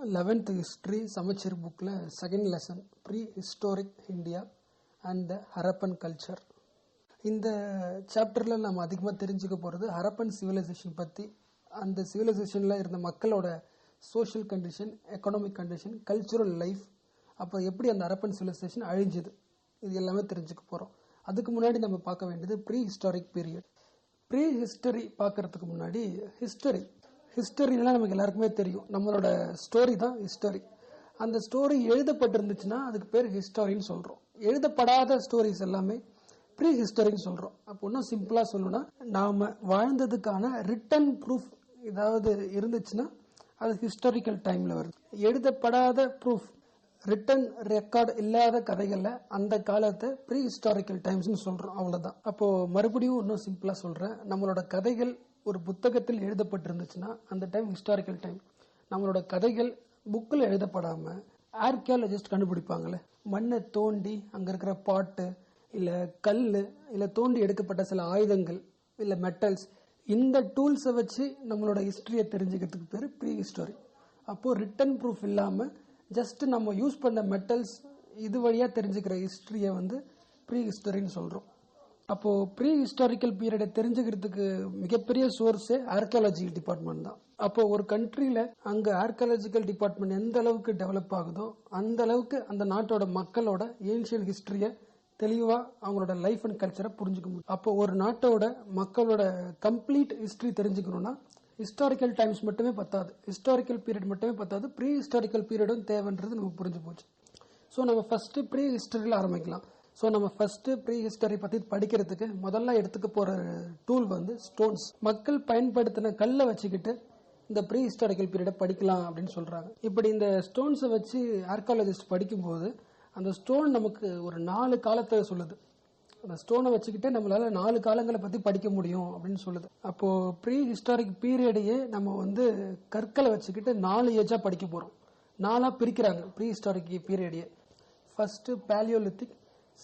11th history சமச்சீர் புக்கில் second lesson prehistoric India and Harappan culture. இந்த சாப்டரில் நம்ம அதிகமாக தெரிஞ்சுக்க போகிறது ஹரப்பன் சிவிலைசேஷன் பற்றி. அந்த சிவிலைசேஷனில் இருந்த மக்களோட social condition, economic condition, cultural life, அப்போ எப்படி அந்த ஹரப்பன் சிவிலைசேஷன் அழிஞ்சுது, இது எல்லாமே தெரிஞ்சுக்க போகிறோம். அதுக்கு முன்னாடி நம்ம பார்க்க வேண்டியது prehistoric period. Prehistory பார்க்கறதுக்கு முன்னாடி ஹிஸ்டரினா நமக்கு எல்லாருக்குமே தெரியும், நம்மளோட ஸ்டோரி தான் ஹிஸ்டரி. அந்த ஸ்டோரி எழுதப்பட்டிருந்துச்சுன்னா அதுக்கு பேர் ஹிஸ்டாரின்னு சொல்கிறோம். எழுதப்படாத ஸ்டோரிஸ் எல்லாமே ப்ரீ ஹிஸ்டரின்னு சொல்கிறோம். அப்போ இன்னும் சிம்பிளாக சொல்லணும்னா, நாம் வாழ்ந்ததுக்கான ரிட்டன் ப்ரூஃப் ஏதாவது இருந்துச்சுன்னா அது ஹிஸ்டாரிக்கல் டைமில் வருது. எழுதப்படாத ப்ரூஃப், ரிட்டன் ரெக்கார்டு இல்லாத கதைகள்ல அந்த காலத்தை ப்ரீ ஹிஸ்டாரிக்கல் டைம்ஸ்னு சொல்றோம். அவ்வளவுதான். அப்போ மறுபடியும் இன்னும் சிம்பிளா சொல்றேன், நம்மளோட கதைகள் ஒரு புத்தகத்தில் எழுதப்பட்டிருந்துச்சுன்னா அந்த டைம் ஹிஸ்டாரிக்கல் டைம். நம்மளோட கதைகள் புக்கில் எழுதப்படாம ஆர்கியாலஜிஸ்ட் கண்டுபிடிப்பாங்களே, மண்ணை தோண்டி அங்க இருக்கிற பாட்டு இல்ல கல் இல்ல தோண்டி எடுக்கப்பட்ட சில ஆயுதங்கள் இல்ல மெட்டல்ஸ், இந்த டூல்ஸை வச்சு நம்மளோட ஹிஸ்டரியை தெரிஞ்சுக்கிறதுக்கு பேரு ப்ரீ ஹிஸ்டாரி. அப்போ ரிட்டன் ப்ரூஃப் இல்லாம ஜஸ்ட் நம்ம யூஸ் பண்ண மெட்டல்ஸ் இது வழியா தெரிஞ்சுக்கிற ஹிஸ்டரியை ப்ரீ ஹிஸ்டரின்னு சொல்றோம். அப்போ ப்ரீ ஹிஸ்டாரிக்கல் பீரியடை தெரிஞ்சுக்கிறதுக்கு மிகப்பெரிய சோர்ஸே ஆர்கியாலஜிக்கல் டிபார்ட்மெண்ட் தான். அப்போ ஒரு கண்ட்ரியில அங்க ஆர்கியாலஜிக்கல் டிபார்ட்மெண்ட் எந்த அளவுக்கு டெவலப் ஆகுதோ அந்த அளவுக்கு அந்த நாட்டோட மக்களோட ஏன்ஷியன் ஹிஸ்டரியை தெளிவா அவங்களோட லைஃப் அண்ட் கல்ச்சரை புரிஞ்சுக்க முடியும். அப்போ ஒரு நாட்டோட மக்களோட கம்ப்ளீட் ஹிஸ்டரி தெரிஞ்சுக்கணும்னா ஹிஸ்டாரிக்கல் டைம்ஸ் மட்டுமே பத்தாது, ஹிஸ்டாரிக்கல் பீரியட் மட்டுமே பத்தாது, ப்ரீ ஹிஸ்டாரிக்கல் பீரியடும் தேவைன்றது நமக்கு புரிஞ்சு போச்சு. ஸோ நம்ம ஃபர்ஸ்ட் ப்ரீ ஹிஸ்டரியில் ஆரம்பிக்கலாம். ஸோ நம்ம ஃபர்ஸ்ட் ப்ரீ ஹிஸ்டரி பத்தி படிக்கிறதுக்கு முதல்ல எடுத்துக்க போற டூல் ஸ்டோன்ஸ். மக்கள் பயன்படுத்தின கல்லை வச்சுக்கிட்டு இந்த ப்ரீ ஹிஸ்டாரிக்கல் பீரியடை படிக்கலாம் அப்படின்னு சொல்றாங்க. இப்படி இந்த ஸ்டோன்ஸை வச்சு ஆர்கியாலஜிஸ்ட் படிக்கும்போது அந்த ஸ்டோன் நமக்கு ஒரு 4 காலத்தை சொல்லுது. அந்த ஸ்டோனை வச்சுக்கிட்டே நம்மளால 4 காலங்களை பத்தி படிக்க முடியும் அப்படின்னு சொல்லுது. அப்போ ப்ரீ ஹிஸ்டாரிக் பீரியடையே நம்ம கற்களை வச்சுக்கிட்டு 4 ஏஜா படிக்க போறோம். 4ஆ பிரிக்கிறாங்க ப்ரீ ஹிஸ்டாரிக் பீரியடையே. ஃபர்ஸ்ட் பேலியோலித்திக்,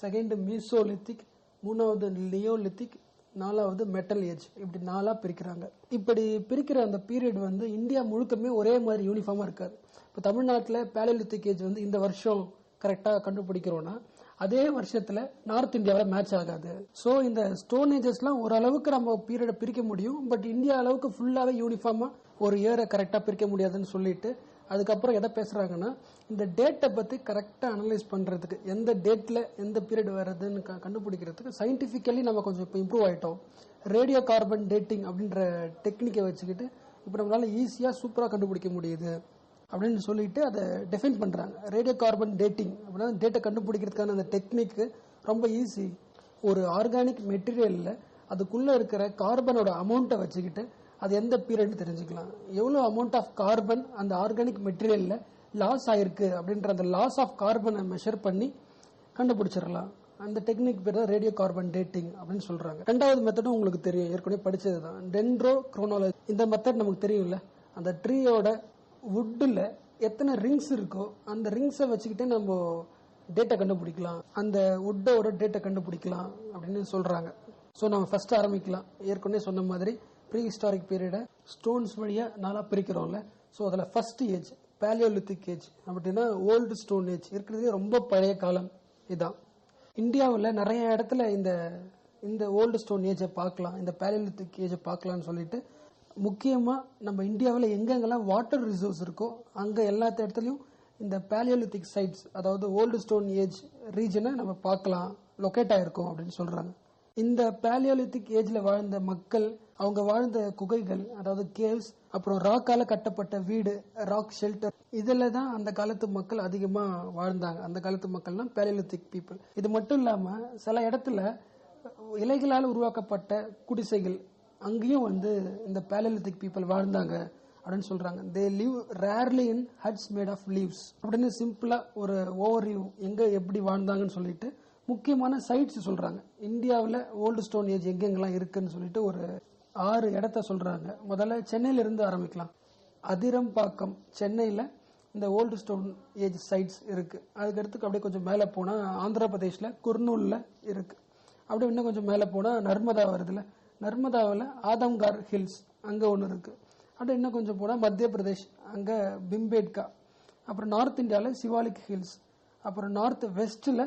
செகண்ட் மீசோலித்திக், 3வது லியோலித்திக், 4வது மெட்டல் ஏஜ், இப்படி 4ஆ பிரிக்கிறாங்க. இப்படி பிரிக்கிற அந்த பீரியட் இந்தியா முழுக்கமே ஒரே மாதிரி யூனிஃபார்மா இருக்காது. இப்போ தமிழ்நாட்டில் பேலியோலித்திக் ஏஜ் இந்த வருஷம் கரெக்டா கண்டுபிடிக்கிறோம்னா அதே வருஷத்துல நார்த் இந்தியாவில் மேட்ச் ஆகாது. சோ இந்த ஸ்டோன் ஏஜஸ்லாம் ஓரளவுக்கு நம்ம பீரியட பிரிக்க முடியும், பட் இந்தியா அளவுக்கு ஃபுல்லாவே யூனிஃபார்மா ஒரு இயரை கரெக்டா பிரிக்க முடியாதுன்னு சொல்லிட்டு அதுக்கப்புறம் எதை பேசுறாங்கன்னா, இந்த டேட்டை பத்தி கரெக்டா அனலைஸ் பண்றதுக்கு, எந்த டேட்ல எந்த பீரியட் வருதுன்னு கண்டுபிடிக்கிறதுக்கு சயின்டிபிக்கலி நம்ம கொஞ்சம் இப்போ இம்ப்ரூவ் ஆயிட்டோம். ரேடியோ கார்பன் டேட்டிங் அப்படின்ற டெக்னிக்கை வச்சுக்கிட்டு இப்போ நம்மளால ஈஸியா சூப்பரா கண்டுபிடிக்க முடியுது அப்படின்னு சொல்லிட்டு அதை டிஃபைன் பண்றாங்க. ரேடியோ கார்பன் டேட்டிங் அப்படின்னா டேட்டை கண்டுபிடிக்கிறதுக்கான அந்த டெக்னிக் ரொம்ப ஈஸி. ஒரு ஆர்கானிக் மெட்டீரியல்ல அதுக்குள்ள இருக்கிற கார்பனோட அமௌண்ட்டை வச்சுக்கிட்டு அது எந்த பீரியட் தெரிஞ்சுக்கலாம். எவ்வளவு அமௌண்ட் ஆஃப் கார்பன் அந்த ஆர்கானிக் மெட்டீரியல்ல லாஸ் ஆயிருக்கு அப்படின்ற அந்த லாஸ் ஆஃப் கார்பனை மெஷர் பண்ணி கண்டுபிடிச்சிடலாம். அந்த டெக்னிக் பேர் தான் ரேடியோ கார்பன் டேட்டிங் அப்படின்னு சொல்றாங்க. 2வது மெத்தடும் உங்களுக்கு தெரியும், ஏற்கனவே படிச்சதுதான், டென்ட்ரோ குரோனாலஜி. இந்த மெத்தட் நமக்கு தெரியும்ல, அந்த ட்ரீயோட வுட்ல எத்தனை ரிங்ஸ் இருக்கோ அந்த ரிங்ஸை வச்சுக்கிட்டே நம்ம டேட்டா கண்டுபிடிக்கலாம், அந்த வுட்டோட டேட்டா கண்டுபிடிக்கலாம் அப்படின்னு சொல்றாங்க. ஸோ நம்ம ஃபர்ஸ்ட் ஆரம்பிக்கலாம். ஏற்கனவே சொன்ன மாதிரி ப்ரீ ஹிஸ்டாரிக் பீரியட ஸ்டோன்ஸ் வழியா 4ஆ பிரிக்கிறோம்ல. ஸோ அதில் ஃபர்ஸ்ட் ஏஜ் பேலியோலித்திக் ஏஜ் அப்படின்னா ஓல்டு ஸ்டோன் ஏஜ், இருக்கிறதுலே ரொம்ப பழைய காலம் இதான். இந்தியாவில் நிறைய இடத்துல இந்த ஓல்டு ஸ்டோன் ஏஜை பார்க்கலாம், இந்த பேலியோலித்திக் ஏஜை பார்க்கலாம்னு சொல்லிட்டு முக்கியமா நம்ம இந்தியாவில் எங்கெங்கெல்லாம் வாட்டர் ரிசோர்ஸ் இருக்கோ அங்க எல்லா இடத்துலயும் இந்த பேலியோலித்திக் சைட்ஸ், அதாவது ஓல்டு ஸ்டோன் ஏஜ் ரீஜனை நம்ம பார்க்கலாம், லொகேட் ஆயிருக்கும் அப்படின்னு சொல்றாங்க. இந்த பேலியோலித்திக் ஏஜ்ல வாழ்ந்த மக்கள், அவங்க வாழ்ந்த குகைகள், அதாவது கேவ்ஸ், அப்புறம் ராக்கால கட்டப்பட்ட வீடு, ராக் ஷெல்டர், இதுல தான் அந்த காலத்து மக்கள் அதிகமா வாழ்ந்தாங்க. அந்த காலத்து மக்கள்னா பேலியோலித்திக் பீப்புள். இது மட்டும் இல்லாம சில இடத்துல இலைகளால் உருவாக்கப்பட்ட குடிசைகள், அங்கேயும் இந்த பேலியோலித்திக் பீப்புள் வாழ்ந்தாங்க அப்படின்னு சொல்றாங்க. They live rarely in huts made of leaves அப்படின்னு சிம்பிளா ஒரு ஓவர்வியூ எங்க எப்படி வாழ்ந்தாங்கன்னு சொல்லிட்டு முக்கியமான சைட்ஸ் சொல்றாங்க. இந்தியாவில் ஓல்டு ஸ்டோன் ஏஜ் எங்கெங்கெல்லாம் இருக்குன்னு சொல்லிட்டு ஒரு 6 இடத்த சொல்றாங்க. முதல்ல சென்னையில இருந்து ஆரம்பிக்கலாம். அதிரம்பாக்கம் சென்னையில இந்த ஓல்டு ஸ்டோன் ஏஜ் சைட்ஸ் இருக்கு. அதுக்கடுத்து அப்படியே கொஞ்சம் மேல போனா ஆந்திர பிரதேஷ்ல குர்னூல்ல இருக்கு. அப்படியே இன்னும் கொஞ்சம் மேல போனா நர்மதா வருதுல, நர்மதாவில் ஆதம்கார் ஹில்ஸ் அங்க ஒன்று இருக்கு. அப்படியே இன்னும் கொஞ்சம் போனா மத்திய பிரதேஷ், அங்க பிம்பேட்கா, அப்புறம் நார்த் இந்தியாவில் சிவாலிக் ஹில்ஸ், அப்புறம் நார்த் வெஸ்ட்டில்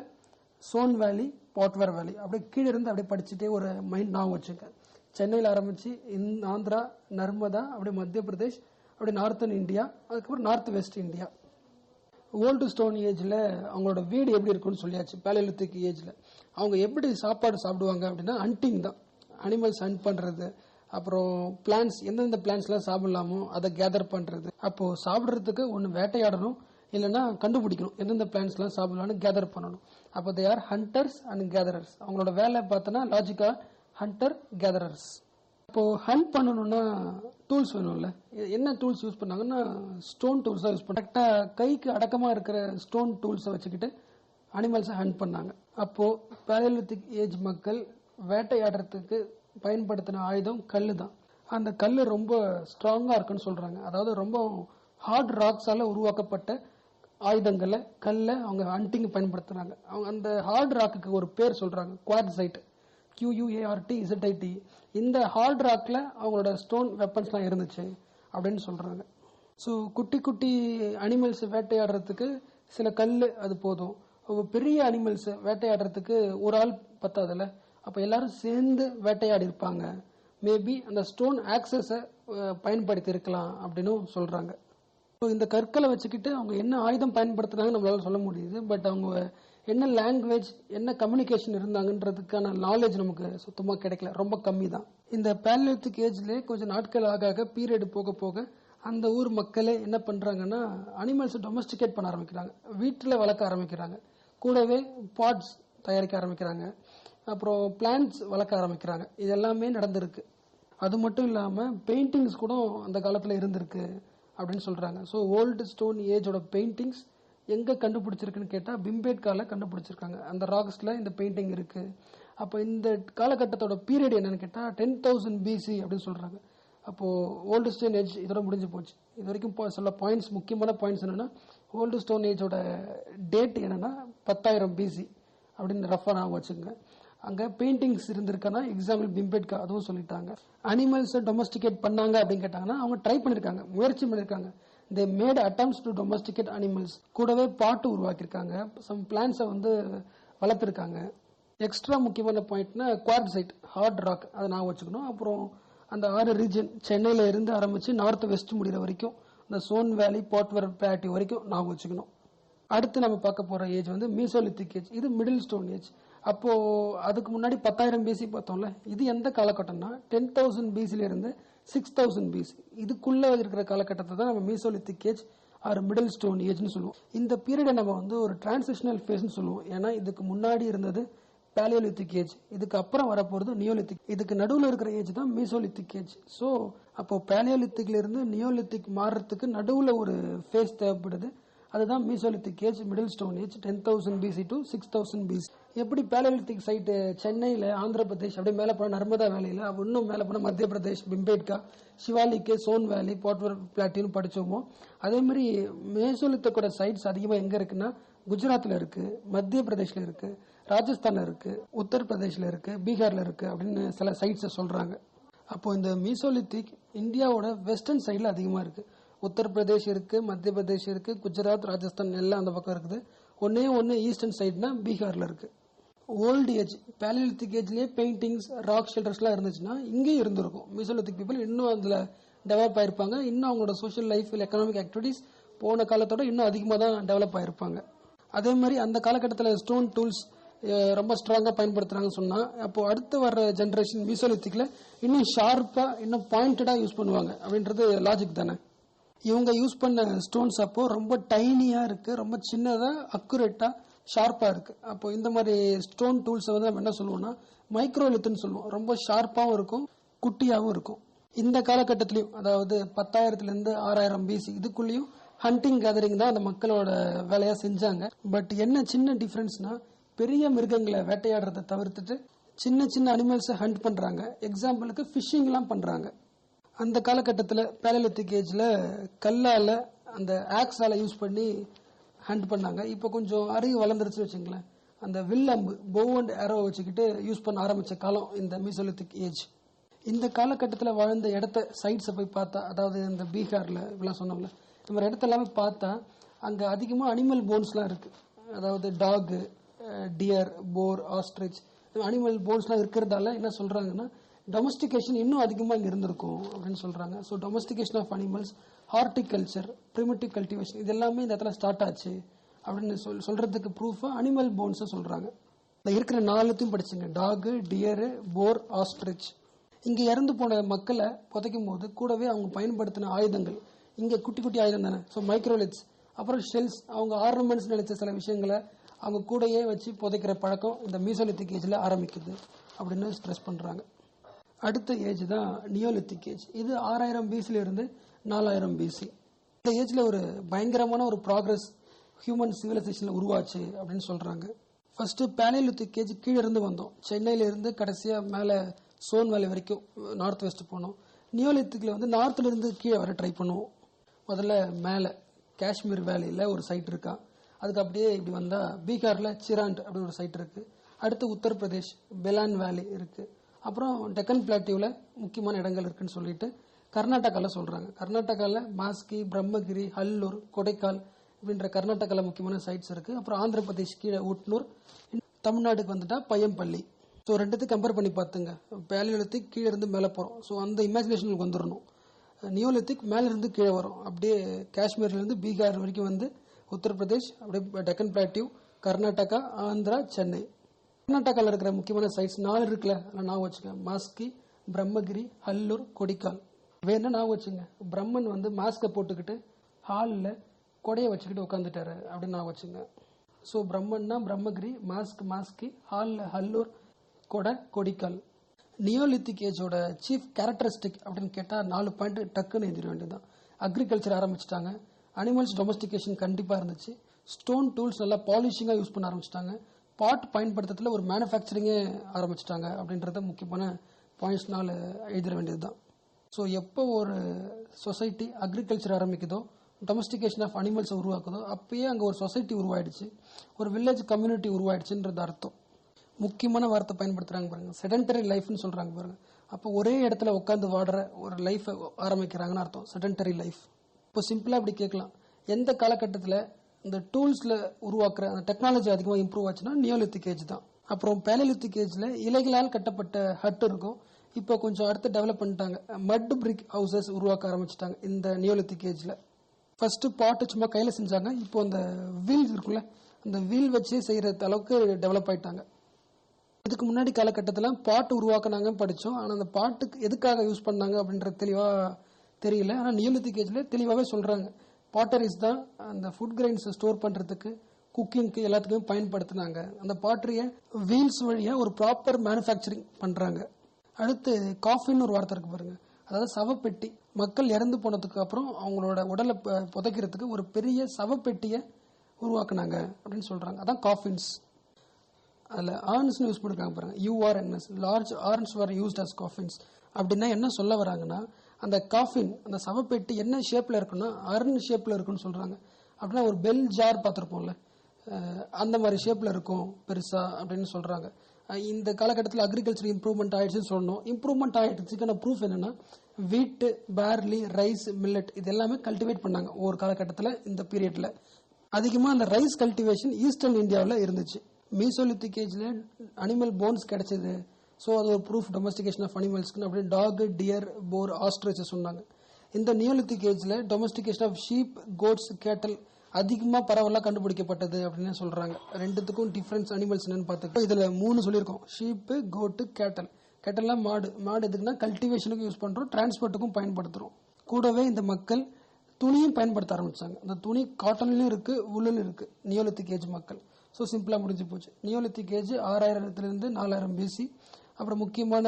சோன் வேலி, பாட்வர் வேலி. அப்படியே கீழே இருந்து அப்படியே படிச்சுட்டே ஒரு மைண்ட் நான் வச்சுருக்கேன். சென்னையில் ஆரம்பித்து ஆந்திரா, நர்மதா, அப்படியே மத்திய பிரதேஷ், அப்படியே நார்த்தன் இந்தியா, அதுக்கப்புறம் north west India. Old stone ஏஜில் அவங்களோட வீடு எப்படி இருக்குன்னு சொல்லியாச்சு. பேலியோலித்திக் ஏஜில் அவங்க எப்படி சாப்பாடு சாப்பிடுவாங்க அப்படின்னா ஹண்டிங் தான். அனிமல்ஸ் ஹண்ட் பண்ணுறது, அப்புறம் பிளான்ஸ், எந்தெந்த பிளான்ஸ்லாம் சாப்பிடலாமோ அதை கேதர் பண்ணுறது. அப்போது சாப்பிட்றதுக்கு ஒன்று வேட்டையாடணும், இல்லைன்னா கண்டுபிடிக்கணும் எந்தெந்த பிளான்ஸ்லாம் சாப்பிடலான்னு கேதர் பண்ணணும். அப்போ they are hunters and caterers. அவங்களோட வேலை பார்த்தோன்னா லாஜிக்கா ஹண்டர் கேதரர்ஸ். இப்போ ஹண்ட் பண்ணணும்னா டூல்ஸ் வேணும்ல. என்ன டூல்ஸ் யூஸ் பண்ணாங்கன்னா ஸ்டோன் டூல்ஸ் தான் யூஸ் பண்ணாங்க. கரெக்டாக கைக்கு அடக்கமாக இருக்கிற ஸ்டோன் டூல்ஸை வச்சுக்கிட்டு அனிமல்ஸை ஹண்ட் பண்ணாங்க. அப்போது பேலியோலித்திக் ஏஜ் மக்கள் வேட்டையாடுறதுக்கு பயன்படுத்தின ஆயுதம் கல் தான். அந்த கல் ரொம்ப ஸ்ட்ராங்காக இருக்குன்னு சொல்கிறாங்க. அதாவது ரொம்ப ஹார்ட் ராக்ஸால் உருவாக்கப்பட்ட ஆயுதங்களை, கல்லை அவங்க ஹண்டிங் பயன்படுத்துகிறாங்க. அவங்க அந்த ஹார்ட் ராக்குக்கு ஒரு பேர் சொல்கிறாங்க, குவார்ட்சைட், QUARTZIT. இந்த ஹார்ட் ராக்ல அவங்களோட ஸ்டோன் வெப்பன்ஸ்லாம் இருந்துச்சு அப்படின்னு சொல்கிறாங்க. ஸோ குட்டி குட்டி அனிமல்ஸ் வேட்டையாடுறதுக்கு சில கல் அது போதும். பெரிய அனிமல்ஸ் வேட்டையாடுறதுக்கு ஒரு ஆள் பத்தாதுல்ல. அப்போ எல்லாரும் சேர்ந்து வேட்டையாடி இருப்பாங்க. மேபி அந்த ஸ்டோன் ஆக்சஸை பயன்படுத்தி இருக்கலாம் அப்படின்னு சொல்கிறாங்க. ஸோ இந்த கற்களை வச்சுக்கிட்டு அவங்க என்ன ஆயுதம் பயன்படுத்துனாங்கன்னு நம்மளால சொல்ல முடியுது. பட் அவங்க என்ன லாங்குவேஜ், என்ன கம்யூனிகேஷன் இருந்தாங்கன்றதுக்கான நாலேஜ் நமக்கு சுத்தமாக கிடைக்கல, ரொம்ப கம்மி தான். இந்த பேலியோலித்திக் ஏஜ்லேயே கொஞ்சம் நாட்கள் ஆக பீரியட் போக போக அந்த ஊர் மக்களே என்ன பண்ணுறாங்கன்னா அனிமல்ஸை டொமஸ்டிகேட் பண்ண ஆரம்பிக்கிறாங்க, வீட்டில் வளர்க்க ஆரம்பிக்கிறாங்க. கூடவே பாட்ஸ் தயாரிக்க ஆரம்பிக்கிறாங்க, அப்புறம் பிளான்ட்ஸ் வளர்க்க ஆரம்பிக்கிறாங்க. இது எல்லாமே நடந்திருக்கு. அது மட்டும் இல்லாமல் பெயிண்டிங்ஸ் கூட அந்த காலத்தில் இருந்திருக்கு அப்படின்னு சொல்கிறாங்க. ஸோ ஓல்டு ஸ்டோன் ஏஜோட பெயிண்டிங்ஸ் எங்கே கண்டுபிடிச்சிருக்குன்னு கேட்டால் பிம்பேட்காவில் கண்டுபிடிச்சிருக்காங்க. அந்த ராக்ஸில் இந்த பெயிண்டிங் இருக்குது. அப்போ இந்த காலகட்டத்தோட பீரியட் என்னன்னு கேட்டால் 10,000 BC அப்படின்னு சொல்கிறாங்க. அப்போது ஓல்டு ஸ்டோன் ஏஜ் இதோட முடிஞ்சு போச்சு. இது வரைக்கும் சொல்ல பாயிண்ட்ஸ், முக்கியமான பாயிண்ட்ஸ் என்னென்னா ஓல்டு ஸ்டோன் ஏஜோட டேட் என்னென்னா 10,000 BC அப்படின்னு ரஃபாக நான் வச்சுங்க. அங்கே பெயிண்டிங்ஸ் இருந்திருக்கானா எக்ஸாம்பிள் பிம்பேட்கா அதுவும் சொல்லிட்டாங்க. அனிமல்ஸை டொமஸ்டிகேட் பண்ணாங்க அப்படின்னு கேட்டாங்கன்னா அவங்க ட்ரை பண்ணியிருக்காங்க, முயற்சி பண்ணியிருக்காங்க. They made attempts to domesticate animals. கூடவே பாட்டு உருவாக்கியிருக்காங்க, சம் பிளான்ஸை வளர்த்துருக்காங்க. எக்ஸ்ட்ரா முக்கியமான பாயிண்ட்னா குவார்ட்சைட், ஹார்ட் ராக், அதை நான் வச்சுக்கணும். அப்புறம் அந்த 6 ரீஜன், சென்னையில் இருந்து ஆரம்பித்து நார்த் வெஸ்ட் முடிகிற வரைக்கும், இந்த சோன் வேலி, பாட்வர் பிளாட்டி வரைக்கும் நான் வச்சுக்கணும். அடுத்து நம்ம பார்க்க போகிற ஏஜ் மீசோலித்திக் ஏஜ். இது மிடில் ஸ்டோன் ஏஜ். அப்போது அதுக்கு முன்னாடி 10,000 BC பார்த்தோம்ல. இது எந்த காலகட்டம்னா 10,000 BCலேருந்து 6,000 BC இதுக்குள்ளே இருக்கிற காலகட்டத்தை தான் நம்ம mesolithic age or middle stone ஏஜ்னு சொல்லுவோம். இந்த பீரியடை நம்ம ஒரு டிரான்சிஷனல் ஃபேஸ்னு சொல்லுவோம். ஏன்னா இதுக்கு முன்னாடி இருந்தது பேலியோலித்திக் ஏஜ், இதுக்கு அப்புறம் வரப்போகிறது நியோலித்திக். இதுக்கு நடுவில் இருக்கிற ஏஜ் தான் மீசோலித்திக் ஏஜ். ஸோ அப்போ பேலியோலித்திக்ல இருந்து நியோலித்திக் மாறுறதுக்கு நடுவில் ஒரு ஃபேஸ் தேவைப்படுது. அதுதான் Mesolithic age, middle stone age, 10,000 BC to 6,000 BC. எப்படி பேலியோலித்திக் சைட்டு சென்னையில், ஆந்திர பிரதேஷ், அப்படியே மேலே போனால் நர்மதா வேலியில், இன்னும் மேலே போனால் மத்திய பிரதேஷ், பிம்பேட்கா, சிவாலிக்கு, சோன் வேலி, பாட்வர் பிளாட்டின்னு படித்தோமோ, அதே மாதிரி மீசோலித்திக்கோட சைட்ஸ் அதிகமாக எங்கே இருக்குன்னா குஜராத்தில் இருக்குது, மத்திய பிரதேஷில் இருக்குது, ராஜஸ்தானில் இருக்குது, உத்தரப்பிரதேஷில் இருக்குது, பீகாரில் இருக்குது அப்படின்னு சில சைட்ஸை சொல்கிறாங்க. அப்போது இந்த மீசோலித்திக் இந்தியாவோட வெஸ்டர்ன் சைடில் அதிகமாக இருக்குது. உத்தரப்பிரதேஷ் இருக்குது, மத்திய பிரதேஷ் இருக்குது, குஜராத், ராஜஸ்தான் எல்லாம் அந்த பக்கம் இருக்குது. ஒன்று ஈஸ்டர்ன் சைட்னா பீகாரில் இருக்குது. ஓல்டு ஏஜ் பேலியோலித்திக் ஏஜ்லேயே பெயிண்டிங்ஸ், ராக் ஷெல்டர்ஸ்லாம் இருந்துச்சுன்னா இங்கேயும் இருந்திருக்கும். மீசோலித்திக் பீப்புள் இன்னும் அதில் டெவலப் ஆகிருப்பாங்க. இன்னும் அவங்களோட சோஷியல் லைஃப், எக்கனாமிக் ஆக்டிவிட்டிஸ் போன காலத்தோட இன்னும் அதிகமாக தான் டெவலப் ஆகிருப்பாங்க. அதே மாதிரி அந்த காலகட்டத்தில் ஸ்டோன் டூல்ஸ் ரொம்ப ஸ்ட்ராங்காக பயன்படுத்துகிறாங்கன்னு சொன்னால், அப்போது அடுத்து வர்ற ஜென்ரேஷன் மீசோலித்திக்கில் இன்னும் ஷார்ப்பாக, இன்னும் பாயிண்டடாக யூஸ் பண்ணுவாங்க அப்படின்றது லாஜிக் தானே. இவங்க யூஸ் பண்ண ஸ்டோன்ஸ் அப்போது ரொம்ப டைனியாக இருக்குது, ரொம்ப சின்னதாக, அக்குரேட்டாக, ஷார்ப்பாக இருக்குது. அப்போ இந்த மாதிரி ஸ்டோன் டூல்ஸை நம்ம என்ன சொல்லுவோம்னா மைக்ரோலித்துன்னு சொல்லுவோம். ரொம்ப ஷார்ப்பாகவும் இருக்கும், குட்டியாகவும் இருக்கும். இந்த காலகட்டத்திலையும், அதாவது 10,000 6,000 BC இதுக்குள்ளேயும் ஹண்டிங் கேதரிங் தான் அந்த மக்களோட வேலையாக செஞ்சாங்க. பட் என்ன சின்ன டிஃப்ரென்ஸ்னா, பெரிய மிருகங்களை வேட்டையாடுறதை தவிர்த்துட்டு சின்ன சின்ன அனிமல்ஸை ஹண்ட் பண்ணுறாங்க. எக்ஸாம்பிளுக்கு ஃபிஷிங்லாம் பண்ணுறாங்க. அந்த காலகட்டத்தில் பேலியோலித்திக் ஏஜில் கல்லால், அந்த ஆக்ஸால் யூஸ் பண்ணி ஹண்ட் பண்ணாங்க. இப்போ கொஞ்சம் அறிவு வளர்ந்துருச்சுன்னு வச்சுங்களேன், அந்த வில் அம்பு, போ அண்ட் ஏரோ வச்சுக்கிட்டு யூஸ் பண்ண ஆரம்பித்த காலம் இந்த மீசோலித்திக் ஏஜ். இந்த காலகட்டத்தில் வாழ்ந்த இடத்த சைட்ஸை போய் பார்த்தா, அதாவது இந்த பீகாரில் இப்படிலாம் சொன்னோம்ல, இந்த மாதிரி இடத்த எல்லாமே பார்த்தா அங்கே அதிகமாக அனிமல் போன்ஸ்லாம் இருக்குது. அதாவது டாகு, டியர், போர், ஆஸ்ட்ரிச் அனிமல் போன்ஸ்லாம் இருக்கிறதால என்ன சொல்கிறாங்கன்னா டொமஸ்டிகேஷன் இன்னும் அதிகமாக இங்கே இருந்திருக்கும் அப்படின்னு சொல்கிறாங்க. So domestication of animals, horticulture, primitive cultivation இது எல்லாமே இந்த இடத்துல ஸ்டார்ட் ஆச்சு அப்படின்னு சொல்கிறதுக்கு ப்ரூஃபாக அனிமல் போன்ஸை சொல்கிறாங்க. இருக்கிற 4த்தையும் படிச்சுங்க, டாகு, டியரு, போர், ஆஸ்ட்ரிச். இங்கே இறந்து போன மக்களை புதைக்கும் போது கூடவே அவங்க பயன்படுத்தின ஆயுதங்கள், இங்கே குட்டி குட்டி ஆயுதம் தானே, ஸோ மைக்ரோலித்ஸ், அப்புறம் ஷெல்ஸ், அவங்க ஆர்னமெண்ட்ஸ் நினைச்ச சில விஷயங்களை அவங்க கூடையே வச்சு புதைக்கிற பழக்கம் இந்த மீசோலித்திக் ஏஜில் ஆரம்பிக்குது அப்படின்னு ஸ்ட்ரெஸ் பண்ணுறாங்க. அடுத்த ஏஜ் தான் நியோலித்திக் ஏஜ். இது 6000 பிசில இருந்து 4000 பிசி. இந்த ஏஜில் ஒரு பயங்கரமான ஒரு ப்ராக்ரஸ் ஹியூமன் சிவிலைசேஷனில் உருவாச்சு அப்படின்னு சொல்கிறாங்க. ஃபர்ஸ்ட் பேலியோலித்திக் ஏஜ் கீழே இருந்து வந்தோம், சென்னையில இருந்து கடைசியாக மேலே சோன் வேலி வரைக்கும் நார்த் வெஸ்ட் போனோம். நியோலித்திக்ல வந்து நார்த்ல இருந்து கீழே வர ட்ரை பண்ணுவோம். முதல்ல மேலே காஷ்மீர் வேலியில் ஒரு சைட் இருக்கா, அதுக்கு அப்படியே இப்படி வந்தால் பீகாரில் சிராண்ட் அப்படின்னு ஒரு சைட் இருக்குது. அடுத்து உத்தரப்பிரதேஷ் பெலான் வேலி இருக்குது. அப்புறம் டெக்கன் பிளாட்டியூவில் முக்கியமான இடங்கள் இருக்குன்னு சொல்லிட்டு கர்நாடகாவில் சொல்கிறாங்க. கர்நாடகாவில் மாஸ்கி, பிரம்மகிரி, ஹல்லூர், கொடைக்கால் அப்படின்ற கர்நாடகாவில் முக்கியமான சைட்ஸ் இருக்குது. அப்புறம் ஆந்திர பிரதேஷ் கீழே உட்னூர், தமிழ்நாடுக்கு வந்துட்டா பையம்பள்ளி. ஸோ ரெண்டுத்தையும் கம்பேர் பண்ணி பார்த்துங்க. பேலியோலித்திக் கீழே இருந்து மேலே போகிறோம், ஸோ அந்த இமேஜினேஷனுக்கு வந்துடணும். நியோலித்திக் மேலிருந்து கீழே வரும், அப்படியே காஷ்மீர்லேருந்து பீகார் வரைக்கும் வந்து உத்தரப்பிரதேஷ், அப்படியே டெக்கன் பிளாட்டியூ, கர்நாடகா, ஆந்திரா, சென்னை. கர்நாடகாவில் இருக்கிற முக்கியமான சைட்ஸ் 4 இருக்குல்ல, அதில் நான் வச்சுக்கேன். மாஸ்கி, பிரம்மகிரி, ஹல்லூர், கொடிக்கால். வேணா நான் வச்சுங்க. பிரம்மன் வந்து மாஸ்கை போட்டுக்கிட்டு ஹாலில் கொடையை வச்சுக்கிட்டு உட்காந்துட்டாரு அப்படின்னு நான் வச்சுங்க. ஸோ பிரம்மன்னா பிரம்மகிரி, மாஸ்கி, ஹாலில் ஹல்லூர், கொடை, கொடிக்கால். நியோலித்திக் ஏஜோட சீஃப் கேரக்டரிஸ்டிக் அப்படின்னு கேட்டால் 4 பாயிண்ட் டக்குன்னு எழுதிட வேண்டியதுதான். அக்ரிகல்ச்சர் ஆரம்பிச்சிட்டாங்க, அனிமல்ஸ் டொமஸ்டிகேஷன் கண்டிப்பாக இருந்துச்சு, ஸ்டோன் டூல்ஸ் நல்லா பாலிஷிங்காக யூஸ் பண்ண ஆரம்பிச்சிட்டாங்க, பாட் பயன்படுத்துறதுல ஒரு மேனுஃபேக்சரிங்கே ஆரம்பிச்சிட்டாங்க அப்படின்றத முக்கியமான பாயிண்ட்ஸ் 4 எழுதிட வேண்டியது தான். ஸோ எப்போ ஒரு சொசைட்டி அக்ரிகல்ச்சர் ஆரம்பிக்குதோ, டொமஸ்டிகேஷன் ஆஃப் அனிமல்ஸை உருவாக்குதோ, அப்பயே அங்கே ஒரு சொசைட்டி உருவாயிடுச்சு, ஒரு வில்லேஜ் கம்யூனிட்டி உருவாயிடுச்சுன்றது அர்த்தம். முக்கியமான வார்த்தை பயன்படுத்துறாங்க பாருங்க, செடென்டரி லைஃப்னு சொல்றாங்க பாருங்க. அப்போ ஒரே இடத்துல உட்காந்து வாடுற ஒரு லைஃப் ஆரம்பிக்கிறாங்கன்னு அர்த்தம், செடென்டரி லைஃப். இப்போ சிம்பிளா அப்படி கேட்கலாம், எந்த காலகட்டத்தில் இந்த டூல்ஸ்ல உருவாக்குற அந்த டெக்னாலஜி அதிகமாக இம்ப்ரூவ் ஆச்சுன்னா நியோலித்திக் ஏஜ் தான். அப்புறம் பேலியோலித்திக் ஏஜ்ல இலைகளால் கட்டப்பட்ட ஹட் இருக்கும். இப்போ கொஞ்சம் அடுத்து டெவலப் பண்ணிட்டாங்க, மட் பிரிக் ஹவுசஸ் உருவாக்க ஆரம்பிச்சிட்டாங்க இந்த நியோலித்திக் ஏஜ்ல. ஃபர்ஸ்ட் பாட்டு சும்மா கையில செஞ்சாங்க, இப்போ அந்த வீல் இருக்குல்ல, அந்த வீல் வச்சே செய்யற அளவுக்கு டெவலப் ஆயிட்டாங்க. இதுக்கு முன்னாடி காலகட்டத்தில் பாட்டு உருவாக்குனாங்க படித்தோம், ஆனால் அந்த பாட்டுக்கு எதுக்காக யூஸ் பண்ணாங்க அப்படின்றது தெளிவாக தெரியல. ஆனால் நியோலித்திக் ஏஜில் தெளிவாகவே சொல்கிறாங்க, பாட்டரிஸ் தான் அந்த ஃபுட் கிரெயின்ஸை ஸ்டோர் பண்ணுறதுக்கு, குக்கிங்க்கு எல்லாத்துக்குமே பயன்படுத்தினாங்க. அந்த பாட்டரியை வீல்ஸ் வழியாக ஒரு ப்ராப்பர் மேனுஃபேக்சரிங் பண்ணுறாங்க. அடுத்து காஃபின்னு ஒரு வார்த்தை இருக்கு பாருங்க, அதாவது சவப்பெட்டி. மக்கள் இறந்து போனதுக்கு அப்புறம் அவங்களோட உடலை புதைக்கிறதுக்கு ஒரு பெரிய சவப்பெட்டியை உருவாக்குனாங்க அப்படின்னு சொல்கிறாங்க, அதான் காஃபின்ஸ். அதில் ஆர்ன்ஸ்னு யூஸ் பண்ணிருக்காங்க பாருங்க, URNS, லார்ஜ் ஆர்ன்ஸ் வர் யூஸ்ட் அஸ் காஃபின்ஸ். அப்படின்னா என்ன சொல்ல வராங்கன்னா, அந்த காஃபின் அந்த சவப்பெட்டி என்ன ஷேப்பில் இருக்குன்னா அர்ன் ஷேப்பில் இருக்குன்னு சொல்கிறாங்க. அப்படின்னா ஒரு பெல் ஜார் பார்த்துருப்போம்ல, அந்த மாதிரி ஷேப்பில் இருக்கும் பெருசா அப்படின்னு சொல்கிறாங்க. இந்த காலகட்டத்தில் அக்ரிகல்ச்சர் இம்ப்ரூவ்மெண்ட் ஆயிடுச்சுன்னு சொல்லணும். இம்ப்ரூவ்மெண்ட் ஆயிடுச்சுக்கான ப்ரூஃப் என்னன்னா, வீட்டு, பார்லி, ரைஸ், மில்லட் இது எல்லாமே கல்டிவேட் பண்ணாங்க ஒரு காலகட்டத்தில். இந்த பீரியட்ல அதிகமாக அந்த ரைஸ் கல்டிவேஷன் ஈஸ்டர்ன் இந்தியாவில் இருந்துச்சு. மீசோலித்திக் ஏஜ்ல அனிமல் போன்ஸ் கிடைச்சது, ஸோ அது ஒரு ப்ரூஃப் டொமஸ்டிகேஷன் ஆஃப் அனிமல்ஸ்க்கு. அப்படியே டாக், டியர், போர், ஆஸ்ட்ரிச் சொன்னாங்க. இந்த நியோலித்திக் ஏஜ்ல டொமஸ்டிகேஷன் ஆஃப் ஷீப், கோட்ஸ், கேட்டல் அதிகமாக பரவலாக கண்டுபிடிக்கப்பட்டது அப்படின்னு சொல்றாங்க. ரெண்டுத்துக்கும் டிஃபரன்ஸ் அனிமல்ஸ் என்னன்னு பார்த்துக்கோ. இதுல 3 சொல்லியிருக்கோம், ஷீப்பு, கோட்டு, கேட்டல். கேட்டல்லாம் மாடு. மாடு எதுக்குன்னா கல்டிவேஷனுக்கு யூஸ் பண்றோம், டிரான்ஸ்போர்ட்டுக்கும் பயன்படுத்துறோம். கூடவே இந்த மக்கள் துணியும் பயன்படுத்த ஆரம்பிச்சாங்க. அந்த துணி காட்டன்லயும் இருக்கு, உல்லுன்னு இருக்கு நியோலித்திக் ஏஜ் மக்கள். ஸோ சிம்பிளாக முடிஞ்சு போச்சு. Neolithic age 6000 4000 BC. அப்புறம் முக்கியமான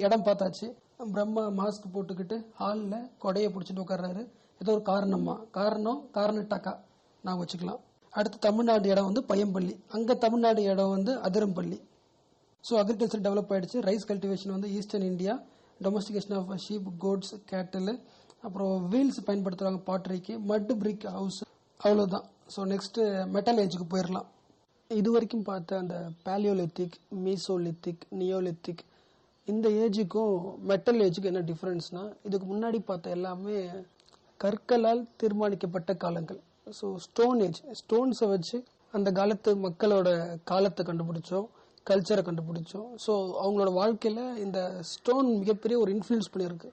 இடம் பார்த்தாச்சு. பிரம்மா மாஸ்க் போட்டுக்கிட்டு ஹாலில் கொடையை பிடிச்சிட்டு உட்கார்றாரு. ஏதோ ஒரு காரணட்டாக்கா நான் வச்சுக்கலாம். அடுத்து தமிழ்நாடு இடம் வந்து பையம்பள்ளி, அங்கே தமிழ்நாடு இடம் வந்து அதிரம்பள்ளி. ஸோ அக்ரிகல்ச்சர் டெவலப் ஆயிடுச்சு. ரைஸ் கல்டிவேஷன் வந்து eastern India, domestication of sheep, goats, cattle, அப்புறம் வீல்ஸ் பயன்படுத்துகிறாங்க பாட்டரிக்கு, மட் பிரிக் ஹவுஸ், அவ்வளோதான். ஸோ நெக்ஸ்ட் மெட்டல் ஏஜுக்கு போயிடலாம். இது வரைக்கும் பார்த்த அந்த பேலியோலித்திக், மீசோலித்திக், நியோலித்திக் இந்த ஏஜுக்கும் மெட்டல் ஏஜுக்கு என்ன டிஃப்ரென்ஸ்னா, இதுக்கு முன்னாடி பார்த்த எல்லாமே கற்களால் தீர்மானிக்கப்பட்ட காலங்கள். ஸோ ஸ்டோன் ஏஜ், ஸ்டோன்ஸை வச்சு அந்த காலத்து மக்களோட காலத்தை கண்டுபிடிச்சோம், கல்ச்சரை கண்டுபிடிச்சோம். ஸோ அவங்களோட வாழ்க்கையில் இந்த ஸ்டோன் மிகப்பெரிய ஒரு இன்ஃப்ளூயன்ஸ் பண்ணியிருக்கு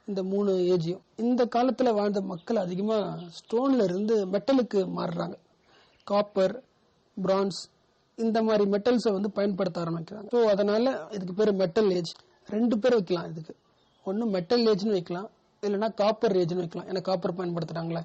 இந்த 3 ஏஜையும். இந்த காலத்தில் வாழ்ந்த மக்கள் அதிகமாக ஸ்டோன்ல இருந்து மெட்டலுக்கு மாறுறாங்க. காப்பர், பிரான்ஸ் இந்த மாதிரி மெட்டல்ஸை பயன்படுத்த ஆரம்பிக்கிறாங்க. ஸோ அதனால இதுக்கு பேர் மெட்டல் ஏஜ். 2 பேர் வைக்கலாம் இதுக்கு. ஒன்று மெட்டல் ஏஜ்னு வைக்கலாம், இல்லைன்னா காப்பர் ஏஜ்னு வைக்கலாம். ஏன்னா காப்பர் பயன்படுத்துறாங்களே.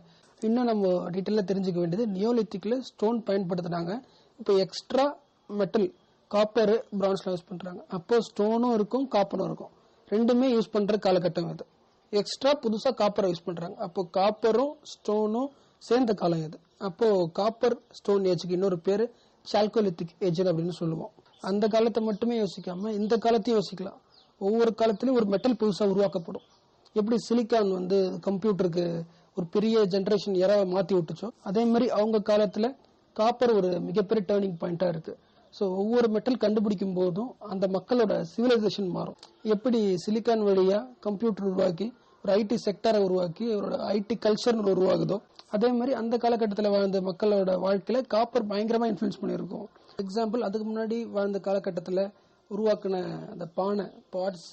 இன்னும் நம்ம டீட்டெயிலாக தெரிஞ்சுக்க வேண்டியது, நியோலித்திக்ல ஸ்டோன் பயன்படுத்துனாங்க. இப்போ எக்ஸ்ட்ரா மெட்டல் காப்பர் பிரான்ஸ்ல யூஸ் பண்றாங்க. அப்போ ஸ்டோனும் இருக்கும், காப்பரும் இருக்கும். ரெண்டுமே யூஸ் பண்ற காலகட்டம் இது. எக்ஸ்ட்ரா புதுசா காப்பரை யூஸ் பண்றாங்க. அப்போ காப்பரும் ஸ்டோனும் சேர்ந்த காலம் இது. அப்போ காப்பர் ஸ்டோன் ஏஜுக்கு இன்னொரு பேரு சால்கோலித்திக் ஏஜ் அப்படின்னு சொல்லுவோம். அந்த காலத்தை மட்டுமே யோசிக்காம இந்த காலத்தையும் யோசிக்கலாம். ஒவ்வொரு காலத்திலயும் ஒரு மெட்டல் புதுசா உருவாக்கப்படும். எப்படி சிலிக்கான் கம்ப்யூட்டருக்கு ஒரு பெரிய ஜெனரேஷன் எராவை மாத்தி விட்டுச்சோ, அதே மாதிரி அவங்க காலத்துல காப்பர் ஒரு மிகப்பெரிய டேர்னிங் பாயிண்டா இருக்கு. ஸோ ஒவ்வொரு மெட்டல் கண்டுபிடிக்கும் போதும் அந்த மக்களோட சிவிலைசேஷன் மாறும். எப்படி சிலிக்கான் வழியா கம்ப்யூட்டர் உருவாக்கி ஒரு ஐடி செக்டரை உருவாக்கி ஒரு ஐடி கல்ச்சர் உருவாகுதோ, அதே மாதிரி அந்த காலகட்டத்தில் வாழ்ந்த மக்களோட வாழ்க்கையில காப்பர் பயங்கரமா இன்ஃபுளுன்ஸ் பண்ணியிருக்கும். எக்ஸாம்பிள், அதுக்கு முன்னாடி வாழ்ந்த காலகட்டத்தில் உருவாக்குன அந்த பானை, பாட்ஸ்,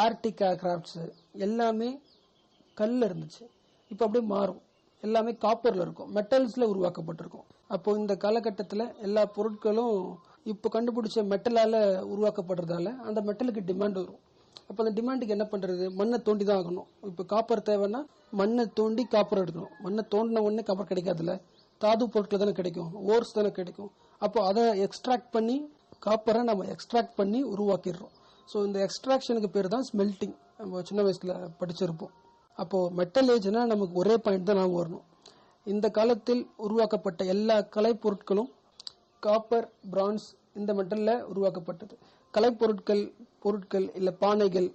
ஆர்டிகா கிராஃப்ட்ஸ் எல்லாமே கல்ல இருந்துச்சு. இப்போ அப்படியே மாறும், எல்லாமே காப்பர்ல இருக்கும், மெட்டல்ஸ்ல உருவாக்கப்பட்டிருக்கும். அப்போ இந்த காலகட்டத்தில் எல்லா பொருட்களும் இப்போ கண்டுபிடிச்ச மெட்டலால உருவாக்கப்படுறதால அந்த மெட்டலுக்கு டிமாண்ட் வரும். அப்போ அந்த டிமாண்டுக்கு என்ன பண்றது? மண்ணை தோண்டி தான் ஆகணும். இப்போ காப்பர் தேவைன்னா மண்ணை தோண்டி காப்பர் எடுக்கணும். மண்ணை தோண்டின உடனே காப்பர் கிடைக்காதுல்ல, தாது பொருட்கள் தானே கிடைக்கும், ஓர்ஸ் தானே கிடைக்கும். அப்போ அதை எக்ஸ்ட்ராக்ட் பண்ணி காப்பரை நம்ம எக்ஸ்ட்ராக்ட் பண்ணி உருவாக்கிடுறோம். ஸோ இந்த எக்ஸ்ட்ராக்ஷனுக்கு பேர் தான் ஸ்மெல்டிங். நம்ம சின்ன வயசுல படிச்சிருப்போம். அப்போ மெட்டல் ஏஜ்னா நமக்கு ஒரே பாயிண்ட் தான் நாம வரணும். இந்த காலத்தில் உருவாக்கப்பட்ட எல்லா கலைப்பொருட்களும் காப்பர், பிரான்ஸ் இந்த மெட்டல்ல உருவாக்கப்பட்டது. கலைப்பொருட்கள், பொருட்கள் இல்ல பானைகள்,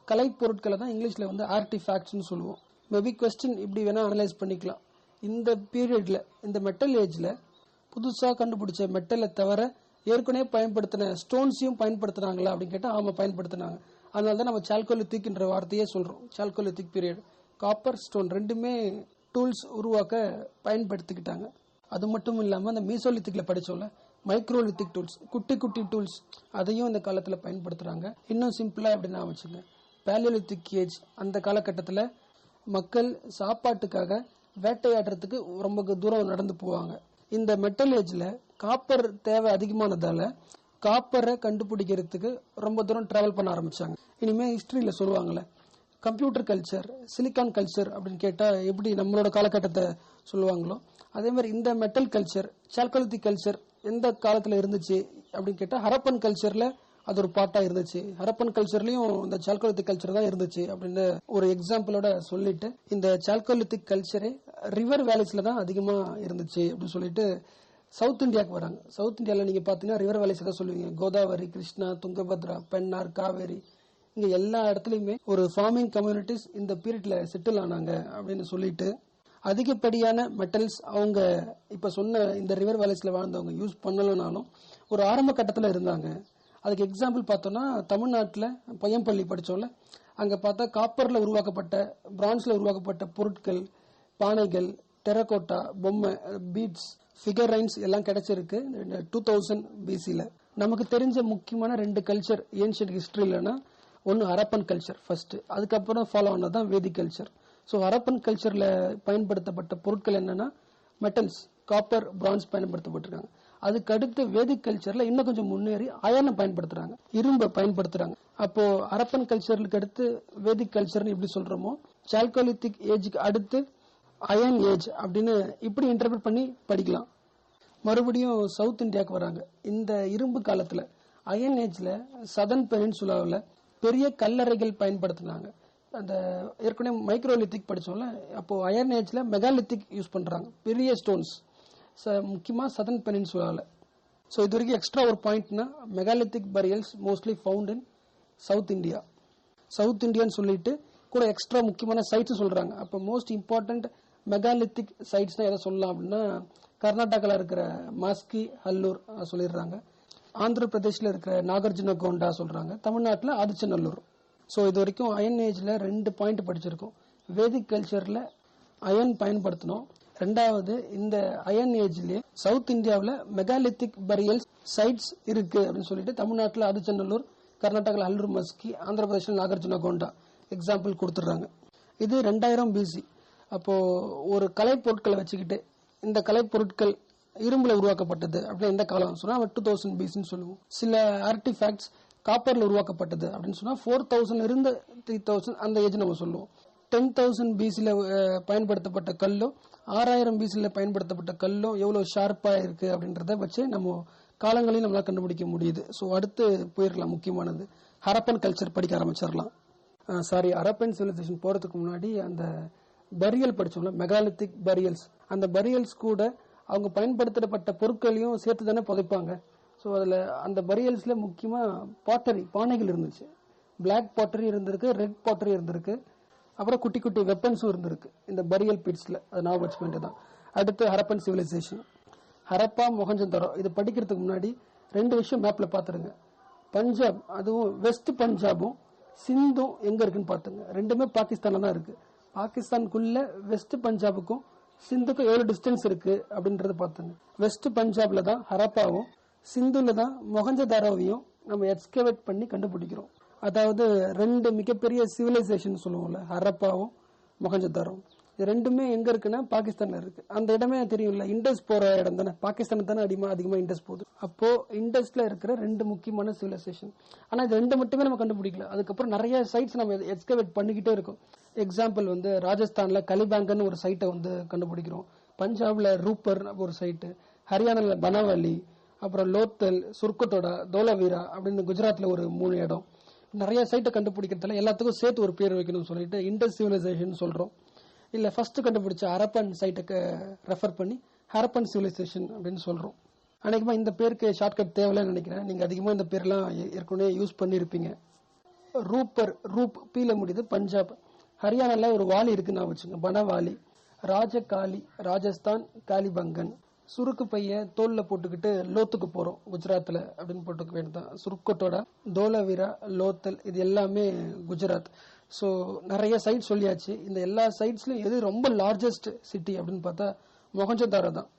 கலைப்பொருட்களை தான் இங்கிலீஷ்ல ஆர்டிஃபேக்ட்ஸ்னு சொல்லுவோம். மேபி கொஸ்டின் இப்படி வேணா அனலைஸ் பண்ணிக்கலாம். இந்த பீரியட்ல, இந்த மெட்டல் ஏஜ்ல புதுசா கண்டுபிடிச்ச மெட்டலை தவிர ஏற்கனவே பயன்படுத்தின ஸ்டோன்ஸையும் பயன்படுத்தினாங்களா அப்படின்னு கேட்டா ஆமா, பயன்படுத்தினாங்க. அதனாலதான் நம்ம சால்கோலித்திக் என்ற வார்த்தையே சொல்றோம். சால்கோலித்திக் பீரியட், காப்பர், ஸ்டோன் ரெண்டுமே டூல்ஸ் உருவாக்க பயன்படுத்திக்கிட்டாங்க. அது மட்டும் இல்லாம அந்த மீசோலித்திக்ல படிச்சோம்ல, மைக்ரோலித்திக் டூல்ஸ், குட்டி குட்டி டூல்ஸ், அதையும் இந்த காலத்துல பயன்படுத்துறாங்க. இன்னும் சிம்பிளா எப்படின்னா வச்சுங்க, பேலியோலித்திக் ஏஜ். அந்த காலகட்டத்தில் மக்கள் சாப்பாட்டுக்காக வேட்டையாடுறதுக்கு ரொம்ப தூரம் நடந்து போவாங்க. இந்த மெட்டல் ஏஜ்ல காப்பர் தேவை அதிகமானதால காப்பரை கண்டுபிடிக்கிறதுக்கு ரொம்ப தூரம் டிராவல் பண்ண ஆரம்பிச்சாங்க. இனிமே ஹிஸ்டரியில சொல்லுவாங்கல்ல, கம்ப்யூட்டர் கல்ச்சர், சிலிக்கான் கல்ச்சர் அப்படின்னு கேட்டா எப்படி நம்மளோட காலகட்டத்தை சொல்லுவாங்களோ, அதே மாதிரி இந்த மெட்டல் கல்ச்சர், சால்கோலித்திக் கல்ச்சர் எந்த காலத்துல இருந்துச்சு அப்படின்னு கேட்டா ஹரப்பன் கல்ச்சர்ல அது ஒரு பார்ட்டா இருந்துச்சு. ஹரப்பன் கல்ச்சர்லயும் இந்த சால்கோலித்திக் கல்ச்சர் தான் இருந்துச்சு அப்படின்னு ஒரு எக்ஸாம்பிளோட சொல்லிட்டு, இந்த சால்கோலித்திக் கல்ச்சரே ரிவர் வேலிஸ்ல தான் அதிகமா இருந்துச்சு அப்படின்னு சொல்லிட்டு சவுத் இந்தியாவுக்கு வராங்க. சவுத் இந்தியால நீங்க பாத்தீங்கன்னா ரிவர் வேலிஸ் தான் சொல்லுவீங்க. கோதாவரி, கிருஷ்ணா, துங்கபத்ரா, பெண்ணார், காவேரி, இங்க எல்லா இடத்துலயுமே ஒரு ஃபார்மிங் கம்யூனிட்டிஸ் இந்த பீரியட்ல செட்டில் ஆனாங்க அப்படின்னு சொல்லிட்டு, அதிகப்படியான மெட்டல்ஸ் அவங்க இப்ப சொன்ன இந்த ரிவர் வேலிஸ்ல வாழ்ந்தவங்க யூஸ் பண்ணலனாலும் ஒரு ஆரம்ப கட்டத்துல இருந்தாங்க. அதுக்கு எக்ஸாம்பிள் பார்த்தோம்னா தமிழ்நாட்டில் பையம்பள்ளி படிச்சோம்ல, அங்க பார்த்தா காப்பர்ல உருவாக்கப்பட்ட, பிரான்ஸ்ல உருவாக்கப்பட்ட பொருட்கள், பானைகள், டெரகோட்டா, பொம்மை, பீட்ஸ், ஃபிகரைன்ஸ் எல்லாம் கிடைச்சிருக்கு 2000 BCல. நமக்கு தெரிஞ்ச முக்கியமான 2 கல்ச்சர் ஏன்ஷியன்ட் ஹிஸ்டரியிலனா, ஒன்னு ஹரப்பன் கல்ச்சர் ஃபர்ஸ்ட், அதுக்கப்புறம் ஃபாலோ ஆனதான் வேதிக் கல்ச்சர். ஸோ ஹரப்பன் கல்ச்சர்ல பயன்படுத்தப்பட்ட பொருட்கள் என்னன்னா மெட்டல்ஸ், காப்பர், பிரான்ஸ் பயன்படுத்தப்பட்டிருக்காங்க. அதுக்கு அடுத்து வேதிக் கல்ச்சர்ல இன்னும் கொஞ்சம் முன்னேறி அயனை பயன்படுத்துறாங்க, இரும்பை பயன்படுத்துறாங்க. அப்போ ஹரப்பன் கல்ச்சருக்கு அடுத்து வேதிக் கல்ச்சர்னு இப்படி சொல்றோமோ, சால்கோலித்திக் ஏஜுக்கு அடுத்து அயன் ஏஜ் அப்படின்னு இப்படி இன்டர்பிரட் பண்ணி படிக்கலாம். மறுபடியும் சவுத் இந்தியாவுக்கு வராங்க. இந்த இரும்பு காலத்துல அயன் ஏஜ்ல சதர்ன் பெனின்சுலாவில் பெரிய கல்லறைகள் பயன்படுத்தினாங்க. அந்த ஏற்கனவே மைக்ரோலித்திக் படிச்சோம்ல, அப்போ அயன் ஏஜ்ல மெகாலித்திக் யூஸ் பண்றாங்க, பெரிய ஸ்டோன்ஸ், முக்கியமா சதர்ன் பெனின்சுலாவில். ஸோ இது வரைக்கும் எக்ஸ்ட்ரா ஒரு பாயிண்ட்னா, megalithic burials mostly found in south India. South இந்தியான்னு சொல்லிட்டு கூட எக்ஸ்ட்ரா முக்கியமான சைட்ஸ் சொல்றாங்க. அப்போ மோஸ்ட் இம்பார்ட்டன்ட் மெகாலித்திக் சைட்ஸ்னா எதை சொல்லலாம் அப்படின்னா, கர்நாடகாவில் இருக்கிற மாஸ்கி, ஹல்லூர் சொல்லிடுறாங்க. ஆந்திர பிரதேஷ்ல இருக்கிற நாகார்ஜுன கோண்டா சொல்றாங்க. தமிழ்நாட்டில் ஆதிச்சநல்லூர். ஸோ இது வரைக்கும் அயன் ஏஜ்ல 2 பாயிண்ட் படிச்சிருக்கோம். வேதிக் கல்ச்சரில் அயன் பயன்படுத்தணும். ரெண்டாவது, இந்த அயன் ஏஜ்லேயே சவுத் இந்தியாவில் மெகாலித்திக் பரியல்ஸ் சைட்ஸ் இருக்கு அப்படின்னு சொல்லிட்டு தமிழ்நாட்டில் ஆதிச்சநல்லூர், கர்நாடகாவில் அல்லூர் மஸ்கி, ஆந்திர பிரதேசில் நாகார்ஜுன கொண்டா எக்ஸாம்பிள் கொடுத்துட்றாங்க. இது 2000 பிசி. அப்போ ஒரு கலைப்பொருட்களை வச்சுக்கிட்டு இந்த கலைப்பொருட்கள் இரும்புல உருவாக்கப்பட்டது அப்படின்னு எந்த காலம் சொன்னா 2000 பிசின்னு சொல்லுவோம். சில ஆர்டிஃபேக்ட்ஸ் காப்பர்ல உருவாக்கப்பட்டது அப்படின்னு சொன்னா 4000 இருந்து 3000 அந்த ஏஜ் நம்ம சொல்லுவோம். 10,000 பிசில பயன்படுத்தப்பட்ட கல்லும் 6000 பிசில பயன்படுத்தப்பட்ட கல்லும் எவ்வளவு ஷார்ப்பா இருக்கு அப்படின்றத வச்சு நம்ம காலங்களையும் நம்மளால கண்டுபிடிக்க முடியுது. ஸோ அடுத்து போயிடலாம். முக்கியமானது ஹரப்பன் கல்ச்சர் படிக்க ஆரம்பிச்சிடலாம். ஹரப்பன் சிவிலைசேஷன் போறதுக்கு முன்னாடி அந்த பரியல் படிச்சோம்ல, மெகாலித்திக் பரியல்ஸ், அந்த பரியல்ஸ் கூட அவங்க பயன்படுத்தப்பட்ட பொருட்களையும் சேர்த்து தானே புதைப்பாங்க. ஸோ அதில் அந்த பரியல்ஸ்ல முக்கியமாக பாட்டரி, பானைகள் இருந்துச்சு. பிளாக் பாட்டரி இருந்திருக்கு, ரெட் பாட்டரி இருந்திருக்கு, அப்புறம் குட்டி குட்டி வெப்பன்ஸும் இருந்திருக்கு இந்த பரியல் பிட்ஸ்ல. அதை ஞாபகம் வச்சுக்க வேண்டியதான். அடுத்து ஹரப்பன் சிவிலைசேஷன், ஹரப்பா, மொஹஞ்சதாரோ. இது படிக்கிறதுக்கு முன்னாடி 2 விஷயம் மேப்ல பாத்துருங்க. பஞ்சாப், அதுவும் வெஸ்ட் பஞ்சாபும் சிந்தும் எங்க இருக்குன்னு பாத்துங்க. ரெண்டுமே பாகிஸ்தான்ல தான் இருக்கு. பாகிஸ்தானுக்குள்ள வெஸ்ட் பஞ்சாபுக்கும் சிந்துக்கும் எவ்வளவு டிஸ்டன்ஸ் இருக்கு அப்படின்றத பாத்துங்க. வெஸ்ட் பஞ்சாப்ல தான் ஹரப்பாவும், சிந்துல தான் மொஹஞ்சதாரோவையும் நம்ம எக்ஸ்கவேட் பண்ணி கண்டுபிடிக்கிறோம். அதாவது 2 மிகப்பெரிய சிவிலைசேஷன் சொல்லுவோம்ல, ஹரப்பாவும் மொஹஞ்சதாரோவும். இது ரெண்டுமே எங்க இருக்குன்னா பாகிஸ்தான்ல இருக்கு. அந்த இடமே தெரியும்ல, இண்டஸ் போற இடம் தானே, பாகிஸ்தான் தானே அதிகமா இண்டஸ் போகுது. அப்போ இண்டஸ்ல இருக்கிற 2 முக்கியமான சிவிலைசேஷன். ஆனா இது 2 மட்டுமே நம்ம கண்டுபிடிக்கல. அதுக்கப்புறம் நிறைய சைட்ஸ் நம்ம எக்ஸ்கவேட் பண்ணிக்கிட்டே இருக்கோம். எக்ஸாம்பிள் ராஜஸ்தான்ல கலிபாங்கன்னு ஒரு சைட்டை கண்டுபிடிக்கிறோம். பஞ்சாப்ல ரூப்பர் ஒரு சைட்டு, ஹரியானால பனாவலி, அப்புறம் லோத்தல், சுர்கத்தோடா, தோலவீரா அப்படின்னு குஜராத்ல ஒரு 3 இடம். நிறைய சைட்டை கண்டுபிடிக்கிறதுல எல்லாத்துக்கும் சேர்த்து ஒரு பேர் வைக்கணும்னு சொல்லிட்டு இண்டஸ் சிவிலைசேஷன் சொல்றோம். இல்ல ஃபர்ஸ்ட் கண்டுபிடிச்ச ஹரப்பன் சைட்டுக்கு ரெஃபர் பண்ணி ஹரப்பன் சிவிலைசேஷன் அப்படின்னு சொல்றோம். அநேகமா இந்த பேருக்கு ஷார்ட்கட் தேவையில்லைன்னு நினைக்கிறேன். நீங்க அதிகமா இந்த பேர்லாம் ஏற்கனவே யூஸ் பண்ணிருப்பீங்க. ரூப்பர், ரூப் பீல முடியுது, பஞ்சாப். ஹரியானால ஒரு வாலி இருக்குன்னு வச்சுங்க, பனவாலி. ராஜகாலி, ராஜஸ்தான், காலிபங்கன். சுருக்கு பைய தோல்ல போட்டுக்கிட்டு லோத்துக்கு போறோம் குஜராத்ல அப்படின்னு போட்டுக்க வேண்டியதான். சுருக்கத்தோட, தோலவீரா, லோத்தல், இது எல்லாமே குஜராத். ஸோ நிறைய சைட் சொல்லியாச்சு. இந்த எல்லா சைட்ஸ்லயும் எது ரொம்ப லார்ஜஸ்ட் சிட்டி அப்படின்னு பார்த்தா மொஹஞ்சதாரோ தான்.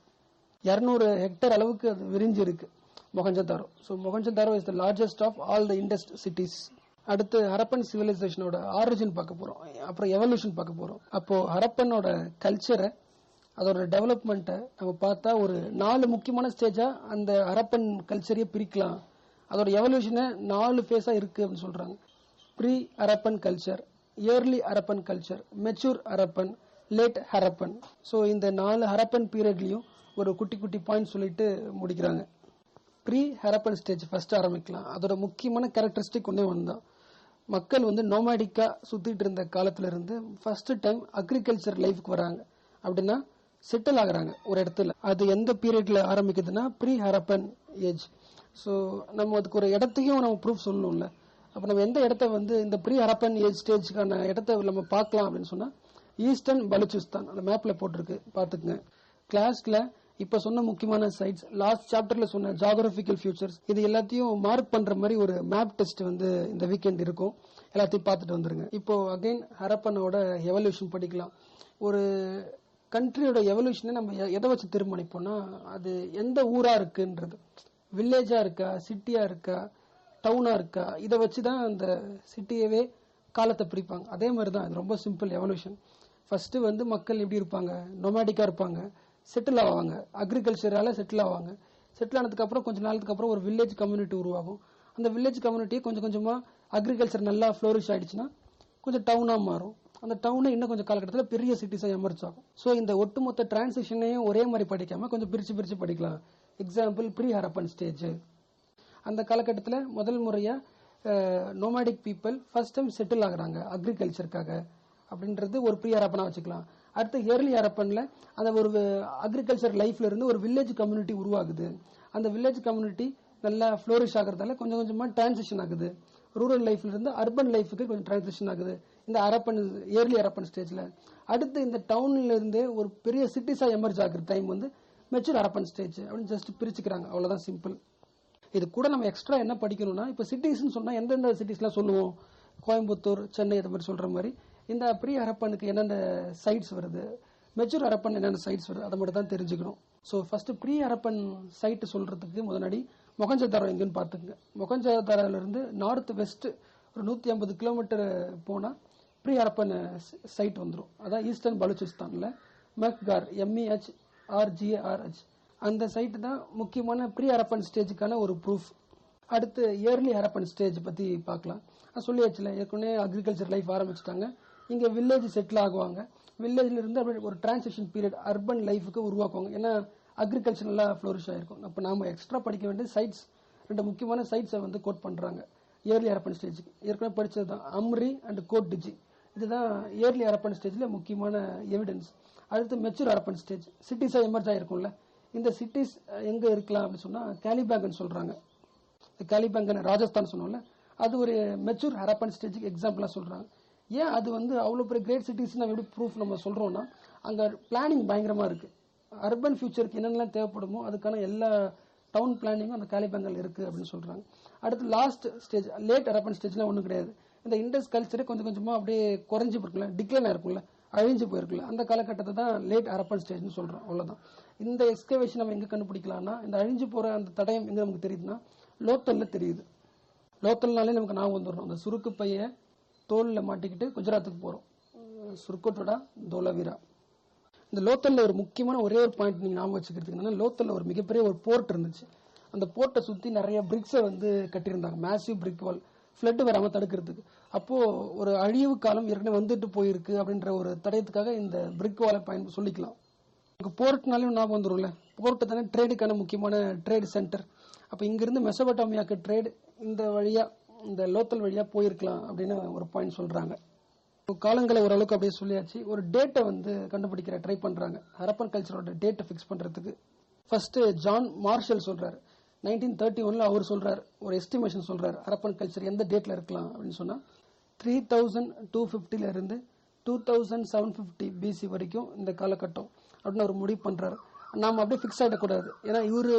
200 ஹெக்டேர் அளவுக்கு அது விரிஞ்சு இருக்கு Mohenjodaro. So Mohenjodaro is the largest of all the Indus cities. அடுத்து ஹரப்பன் சிவிலைசேஷனோட ஆரிஜின் பார்க்க போறோம், அப்புறம் எவல்யூஷன் பார்க்க போறோம். அப்போ ஹரப்பனோட கல்ச்சரை, அதோட டெவலப்மெண்ட்டை நம்ம பார்த்தா ஒரு 4 முக்கியமான ஸ்டேஜா அந்த ஹரப்பன் கல்ச்சரையே பிரிக்கலாம். அதோட எவல்யூஷனை 4 ஃபேஸா இருக்கு அப்படின்னு சொல்றாங்க. Pre Harappan culture, early Harappan culture, mature Harappan, late Harappan. So இந்த 4 ஹரப்பன் பீரியட்லயும் ஒரு குட்டி குட்டி பாயிண்ட் சொல்லிட்டு முடிக்கிறாங்க. ப்ரீ ஹரப்பன் ஸ்டேஜ் ஃபர்ஸ்ட் ஆரம்பிக்கலாம். அதோட முக்கியமான கேரக்டரிஸ்டிக் ஒன்னே ஒன்றுதான். மக்கள் நோமேடிக்கா சுத்திட்டு இருந்த காலத்துல இருந்து ஃபர்ஸ்ட் டைம் அக்ரிகல்ச்சர் லைஃப்க்கு வராங்க. அப்படின்னா செட்டில் ஆகுறாங்க ஒரு இடத்துல. அது எந்த பீரியட்ல ஆரம்பிக்குதுன்னா ப்ரீ ஹரப்பன் ஏஜ். ஸோ நம்ம அதுக்கு ஒரு இடத்தையும் நம்ம ப்ரூஃப் சொல்லணும்ல. அப்ப நம்ம எந்த இடத்த இந்த ப்ரீ ஹரப்பன் ஏஜ் ஸ்டேஜ்க்கான இடத்த நம்ம பார்க்கலாம் அப்படின்னு சொன்னா ஈஸ்டர்ன் பலுச்சிஸ்தான் அந்த மேப்ல போட்டிருக்கு, பாத்துக்குங்க. கிளாஸ்ல இப்ப சொன்ன முக்கியமான சைட்ஸ், லாஸ்ட் சாப்டர்ல சொன்ன ஜியோகிராபிக்கல் ஃபியூச்சர்ஸ், இது எல்லாத்தையும் மார்க் பண்ற மாதிரி ஒரு மேப் டெஸ்ட் இந்த வீக்கெண்ட் இருக்கும். எல்லாத்தையும் பார்த்துட்டு வந்துருங்க. இப்போ அகைன் ஹரப்பனோட எவல்யூஷன் படிக்கலாம். ஒரு கண்ட்ரியோட எவல்யூஷனை நம்ம எதை வச்சு தீர்மானிப்போம்னா அது எந்த ஊரா இருக்குன்றது, வில்லேஜா இருக்கா, சிட்டியா இருக்கா, டவுனா இருக்கா, இதை வச்சுதான் அந்த சிட்டியவே காலத்தை பிரிப்பாங்க. அதே மாதிரிதான் இது ரொம்ப சிம்பிள் எவல்யூஷன். ஃபர்ஸ்ட் மக்கள் எப்படி இருப்பாங்க, நொமேடிக்கா இருப்பாங்க, செட்டில் ஆவாங்க, அக்ரிகல்ச்சரால செட்டில் ஆவாங்க. செட்டில் ஆனதுக்கு அப்புறம் கொஞ்ச நாளுக்கு அப்புறம் ஒரு வில்லேஜ் கம்யூனிட்டி உருவாகும். அந்த வில்லேஜ் கம்யூனிட்டி கொஞ்சம் கொஞ்சமா அக்ரிகல்ச்சர் நல்லா ஃப்ளோரிஷ் ஆயிடுச்சுன்னா கொஞ்சம் டவுனா மாறும். அந்த டவுனை இன்னும் கொஞ்சம் காலகட்டத்தில் பெரிய சிட்டிஸா எமர்ஜ் ஆகும். ஸோ இந்த ஒட்டுமொத்த டிரான்சிஷனையும் ஒரே மாதிரி படிக்காம கொஞ்சம் பிரிச்சு பிரிச்சு படிக்கலாம். Example pre Harappan stage. அந்த காலகட்டத்தில் முதல் முறையா nomadic people first time settle ஆகுறாங்க அக்ரிகல்ச்சருக்காக அப்படின்றது ஒரு ப்ரீ ஹரப்பனா வச்சுக்கலாம். அடுத்து இயர்லி ஹரப்பன்ல அந்த ஒரு அக்ரிகல்ச்சர் லைஃப்ல இருந்து ஒரு வில்லேஜ் கம்யூனிட்டி உருவாகுது. அந்த வில்லேஜ் கம்யூனிட்டி நல்லா ஃப்ளோரிஷ் ஆகிறதால கொஞ்சம் கொஞ்சமா டிரான்சிஷன் ஆகுது. ரூரல் லைஃப்ல இருந்து அர்பன் லைஃபுக்கு கொஞ்சம் டிரான்சிஷன் ஆகுது இந்த ஹரப்பன் இயர்லி ஹரப்பன் ஸ்டேஜ்ல. அடுத்து இந்த டவுன்ல இருந்து ஒரு பெரிய சிட்டிஸா எமர்ஜ் ஆகுற டைம் மெச்சூர் ஹரப்பன் ஸ்டேஜ் அப்படின்னு ஜஸ்ட் பிரிச்சுக்கிறாங்க. அவ்வளவுதான், சிம்பிள். இது கூட நம்ம எக்ஸ்ட்ரா என்ன படிக்கணும்னா, இப்ப சிட்டிஸ்ன்னு சொன்னா எந்தெந்த சிட்டிஸ்லாம் சொல்லுவோம், கோயம்புத்தூர், சென்னை, இந்த மாதிரி சொல்ற மாதிரி இந்த ப்ரீ ஹரப்பனுக்கு என்னென்ன சைட்ஸ் வருது, மெச்சூர் ஹரப்பன் என்னென்ன சைட்ஸ் வருது, அதை மட்டும் தான் தெரிஞ்சுக்கணும். So first pre Harappan site சொல்றதுக்கு முன்னாடி மொகஞ்சதாரோ எங்கன்னு பார்த்துக்குங்க. மொகஞ்சதாரோலேருந்து நார்த் வெஸ்ட் ஒரு 150 கிலோமீட்டர் போனால் ப்ரீ ஹரப்பன் சைட் வந்துடும். அதான் ஈஸ்டர்ன் பலூச்சிஸ்தானில் மெஹ்கார் MEHRGARH அந்த சைட்டு தான் முக்கியமான ப்ரீ ஹரப்பன் ஸ்டேஜுக்கான ஒரு ப்ரூஃப். அடுத்து இயர்லி ஹரப்பன் ஸ்டேஜ் பற்றி பார்க்கலாம். சொல்லியாச்சுல, ஏற்கனவே அக்ரிகல்ச்சர் லைஃப் ஆரம்பிச்சிட்டாங்க, இங்கே வில்லேஜ் செட்டில் ஆகுவாங்க. வில்லேஜ்ல இருந்து அப்படியே ஒரு டிரான்சிஷன் பீரியட் அர்பன் லைஃபுக்கு உருவாக்குவாங்க. ஏன்னா அக்ரிகல்ச்சர் நல்லா ஃப்ளோரிஷ் ஆயிருக்கும். அப்போ நாம எக்ஸ்ட்ரா படிக்க வேண்டிய சைட்ஸ், 2 முக்கியமான சைட்ஸை வந்து கோட் பண்ணுறாங்க இயர்லி ஹரப்பன் ஸ்டேஜுக்கு. ஏற்கனவே படித்தது தான் அம்ரி அண்ட் கோட் டிஜி. இதுதான் இயர்லி ஹரப்பன் ஸ்டேஜில் முக்கியமான எவிடன்ஸ். அடுத்து மெச்சூர் ஹரப்பன் ஸ்டேஜ், சிட்டிஸாக எமர்ஜ் ஆகிருக்கும்ல. இந்த சிட்டிஸ் எங்கே இருக்கலாம் அப்படின்னு சொன்னால் கேலிபேங்கன்னு சொல்கிறாங்க. கேலிபேங்கன் ராஜஸ்தான் சொன்னோம்ல, அது ஒரு மெச்சூர் ஹரப்பன் ஸ்டேஜுக்கு எக்ஸாம்பிளாக சொல்கிறாங்க. ஏன் அது வந்து அவ்வளோ பெரிய கிரேட் சிட்டிஸ் நம்ம எப்படி ப்ரூஃப் நம்ம சொல்கிறோம்னா, அங்கே பிளானிங் பயங்கரமாக இருக்குது. அர்பன் ஃபியூச்சருக்கு என்னென்னலாம் தேவைப்படுமோ அதுக்கான எல்லா டவுன் பிளானிங்கும் அந்த கேலிபேங்கல் இருக்குது அப்படின்னு சொல்கிறாங்க. அடுத்து லாஸ்ட் ஸ்டேஜ் லேட் ஹரப்பன் ஸ்டேஜ்லாம் ஒன்றும் கிடையாது. இந்த இண்டஸ் கல்ச்சரே கொஞ்சம் கொஞ்சமாக அப்படியே குறைஞ்சி போயிருக்குல்ல, டிக்ளைன் ஆயிருக்கும்ல, அழிஞ்சு போயிருக்குல்ல, அந்த காலகட்டத்தை தான் லேட் ஹரப்பன் ஸ்டேஜ்னு சொல்கிறோம். அவ்வளோதான். இந்த எக்ஸ்கவேஷன் நம்ம எங்கே கண்டுபிடிக்கலாம்னா, இந்த அழிஞ்சு போகிற அந்த தடயம் எங்கே நமக்கு தெரியுதுன்னா லோத்தலில் தெரியுது. லோத்தல்னாலே நமக்கு ஞாபகம் வந்துடும், அந்த சுருக்கு பைய தோலில் மாட்டிக்கிட்டு குஜராத்துக்கு போகிறோம், சுருக்கோட்டோட தோலவீரா. இந்த லோத்தலில் ஒரு முக்கியமான ஒரே ஒரு பாயிண்ட் நீங்கள் ஞாபகம் வச்சுக்கிறதுக்கு, லோத்தலில் ஒரு மிகப்பெரிய ஒரு போர்ட் இருந்துச்சு. அந்த போர்ட்டை சுற்றி நிறைய பிரிக்ஸை வந்து கட்டியிருந்தாங்க, மேசிவ் பிரிக் வால், ஃப்ளட் வராமல் தடுக்கிறதுக்கு. அப்போது ஒரு அழிவு காலம் ஏற்கனவே வந்துட்டு போயிருக்கு அப்படின்ற ஒரு தடயத்துக்காக இந்த பிரிக் வாலை சொல்லிக்கலாம். போர்ட்னாலே ஞாபகம் வந்துடும்ல, போர்ட்டு தானே ட்ரேடுக்கான முக்கியமான ட்ரேட் சென்டர். அப்போ இங்கிருந்து மெசபடோமியாவுக்கு ட்ரேட் இந்த வழியாக, இந்த லோத்தல் வழியாக போயிருக்கலாம் அப்படின்னு ஒரு பாயிண்ட் சொல்கிறாங்க. காலங்களை ஓரளவுக்கு அப்படியே சொல்லியாச்சு. ஒரு டேட்டை வந்து கண்டுபிடிக்கிற ட்ரை பண்ணுறாங்க, ஹரப்பன் கல்ச்சரோட டேட்டை ஃபிக்ஸ் பண்ணுறதுக்கு. ஃபர்ஸ்ட் ஜான் மார்ஷல் சொல்கிறார், 1931 அவர் சொல்கிறார், ஒரு எஸ்டிமேஷன் சொல்கிறார், ஹரப்பன் கல்ச்சர் எந்த டேட்டில் இருக்கலாம் அப்படின்னு சொன்னால் 3250 2750 BC வரைக்கும் இந்த காலகட்டம் அப்படின்னு அவர் முடிவு பண்ணுறாரு. நாம் அப்படியே ஃபிக்ஸ் ஆகிடக்கூடாது. ஏன்னா இவர்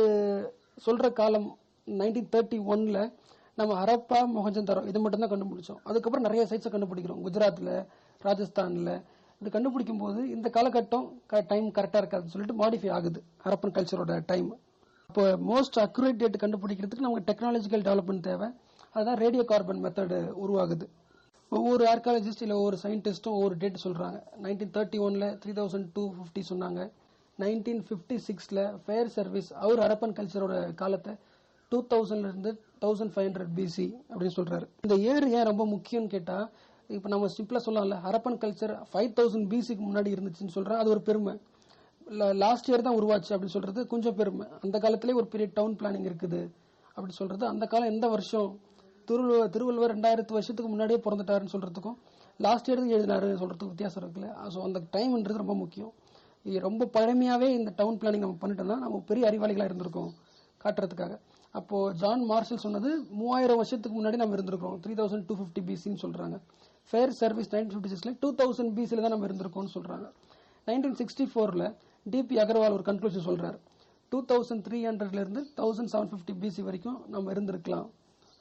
சொல்கிற காலம் 1931 நம்ம ஹரப்பா மொஹஞ்சதாரோ இது மட்டும் தான் கண்டுபிடிச்சோம். அதுக்கப்புறம் நிறைய சைட்ஸை கண்டுபிடிக்கிறோம், குஜராத்தில், ராஜஸ்தானில். இது கண்டுபிடிக்கும் போது இந்த காலகட்டம் டைம் கரெக்டாக இருக்காதுன்னு சொல்லிட்டு மாடிஃபை ஆகுது ஹரப்பன் கல்ச்சரோட டைம். இப்போ மோஸ்ட் அக்யூரேட் டேட் கண்டுபிடிக்கிறதுக்கு நமக்கு டெக்னாலஜிக்கல் டெவலப்மெண்ட் தேவை. அதுதான் ரேடியோ கார்பன் மெத்தடு உருவாகுது. ஒவ்வொரு ஆர்காலஜிஸ்ட் இல்லை ஒவ்வொரு சயின்டிஸ்ட்டும் ஒவ்வொரு டேட் சொல்கிறாங்க. 1931 3250 சொன்னாங்க. 1956 ஃபேர் சர்வீஸ் அவர் ஹரப்பன் கல்ச்சரோட காலத்தை 2000 1500 BC அப்படின்னு சொல்றாரு. இந்த இயர் ஏன் ரொம்ப முக்கியம்னு கேட்டா, இப்போ நம்ம சிம்பிளா சொல்லலாம்ல, ஹரப்பன் கல்ச்சர் 5000 BCக்கு முன்னாடி இருந்துச்சுன்னு சொல்றேன், அது ஒரு பெருமை. லாஸ்ட் இயர் தான் உருவாச்சு அப்படின்னு சொல்றது கொஞ்சம் பெருமை. அந்த காலத்திலே ஒரு பெரிய டவுன் பிளானிங் இருக்குது அப்படி சொல்றது. அந்த காலம் எந்த வருஷம், திருவள்ளுவர் 2000 வருஷத்துக்கு முன்னாடியே பிறந்துட்டாருன்னு சொல்றதுக்கும் லாஸ்ட் இயர் எழுதினாரு சொல்றதுக்கு வித்தியாசம் இருக்குல்ல. ஸோ அந்த டைம்ன்றது ரொம்ப முக்கியம். ரொம்ப பழமையாவே இந்த டவுன் பிளானிங் நம்ம பண்ணிட்டோம்னா நம்ம பெரிய அறிவாளிகளா இருந்திருக்கோம் காட்டுறதுக்காக. அப்போ ஜான் மார்ஷல் சொன்னது 3000 வருஷத்துக்கு முன்னாடி நம்ம இருந்திருக்கோம், 3250 BCன்னு சொல்றாங்க. ஃபேர் சர்வீஸ் 1956 2000 BCல தான் நம்ம இருந்திருக்கோம்னு சொல்றாங்க. 1964 DP அகர்வால் ஒரு கன்க்ளூஷன் சொல்றாரு, 2300 1750 BC வரைக்கும் நம்ம இருந்திருக்கலாம்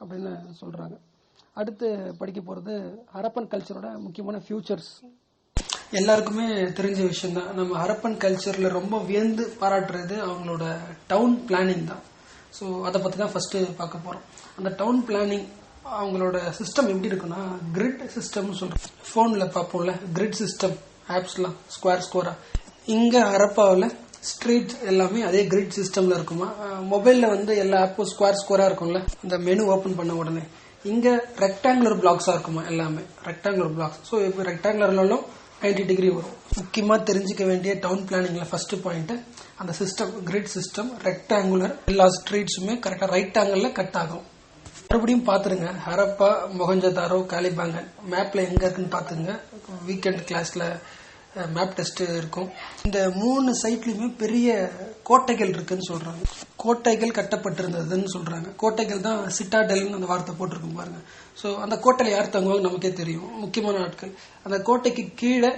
அப்படின்னு சொல்றாங்க. அடுத்து படிக்க போறது ஹரப்பன் கல்ச்சரோட முக்கியமான ஃபியூச்சர்ஸ். எல்லாருக்குமே தெரிஞ்ச விஷயம் தான், நம்ம ஹரப்பன் கல்ச்சர்ல ரொம்ப வியந்து பாராட்டுறது அவங்களோட டவுன் பிளானிங் தான். ஸோ அதை பற்றி தான் ஃபர்ஸ்ட் பார்க்க போகிறோம். அந்த டவுன் பிளானிங் அவங்களோட சிஸ்டம் எப்படி இருக்குன்னா கிரிட் சிஸ்டம்னு சொல்கிறோம். ஃபோனில் பார்ப்போம்ல கிரிட் சிஸ்டம் ஆப்ஸ்லாம் ஸ்கொயரா. இங்கே ஹரப்பாவில் ஸ்ட்ரீட் எல்லாமே அதே கிரிட் சிஸ்டமில் இருக்குமா. மொபைலில் வந்து எல்லா ஆப்பும் ஸ்கொயராக இருக்கும்ல, இந்த மெனு ஓப்பன் பண்ண உடனே. இங்கே ரெக்டாங்குலர் பிளாக்ஸாக இருக்குமா, எல்லாமே ரெக்டாங்குலர் பிளாக்ஸ். ஸோ இப்போ ரெக்டாங்குலர்னாலும் 90 டிகிரி வரும். முக்கியமாக தெரிஞ்சுக்க வேண்டிய டவுன் பிளானிங்ல ஃபர்ஸ்ட் பாயிண்ட், அந்த சிஸ்டம் கிரிட் சிஸ்டம் ரெக்டாங்குலர், எல்லா ஸ்ட்ரீட்ஸுமே கரெக்டாக ரைட் ஆங்கிள் கட் ஆகும். மறுபடியும் பாத்துருங்க, ஹரப்பா, மொஹஞ்சதாரோ, காலிபேங்கன் மேப்ல எங்க இருக்குன்னு பாத்துங்க. வீக்கெண்ட் கிளாஸ்ல மேப் டெஸ்ட் இருக்கும். இந்த 3 சைட்லயுமே பெரிய கோட்டைகள் இருக்குன்னு சொல்றாங்க. கோட்டைகள் கட்டப்பட்டிருந்ததுன்னு சொல்றாங்க. கோட்டைகள் தான் சிட்டாடெல்னு அந்த வார்த்தை போட்டிருக்கும் பாருங்க. ஸோ அந்த கோட்டையில யார் தங்குவாங்க நமக்கே தெரியும், முக்கியமான ஆட்கள். அந்த கோட்டைக்கு கீழே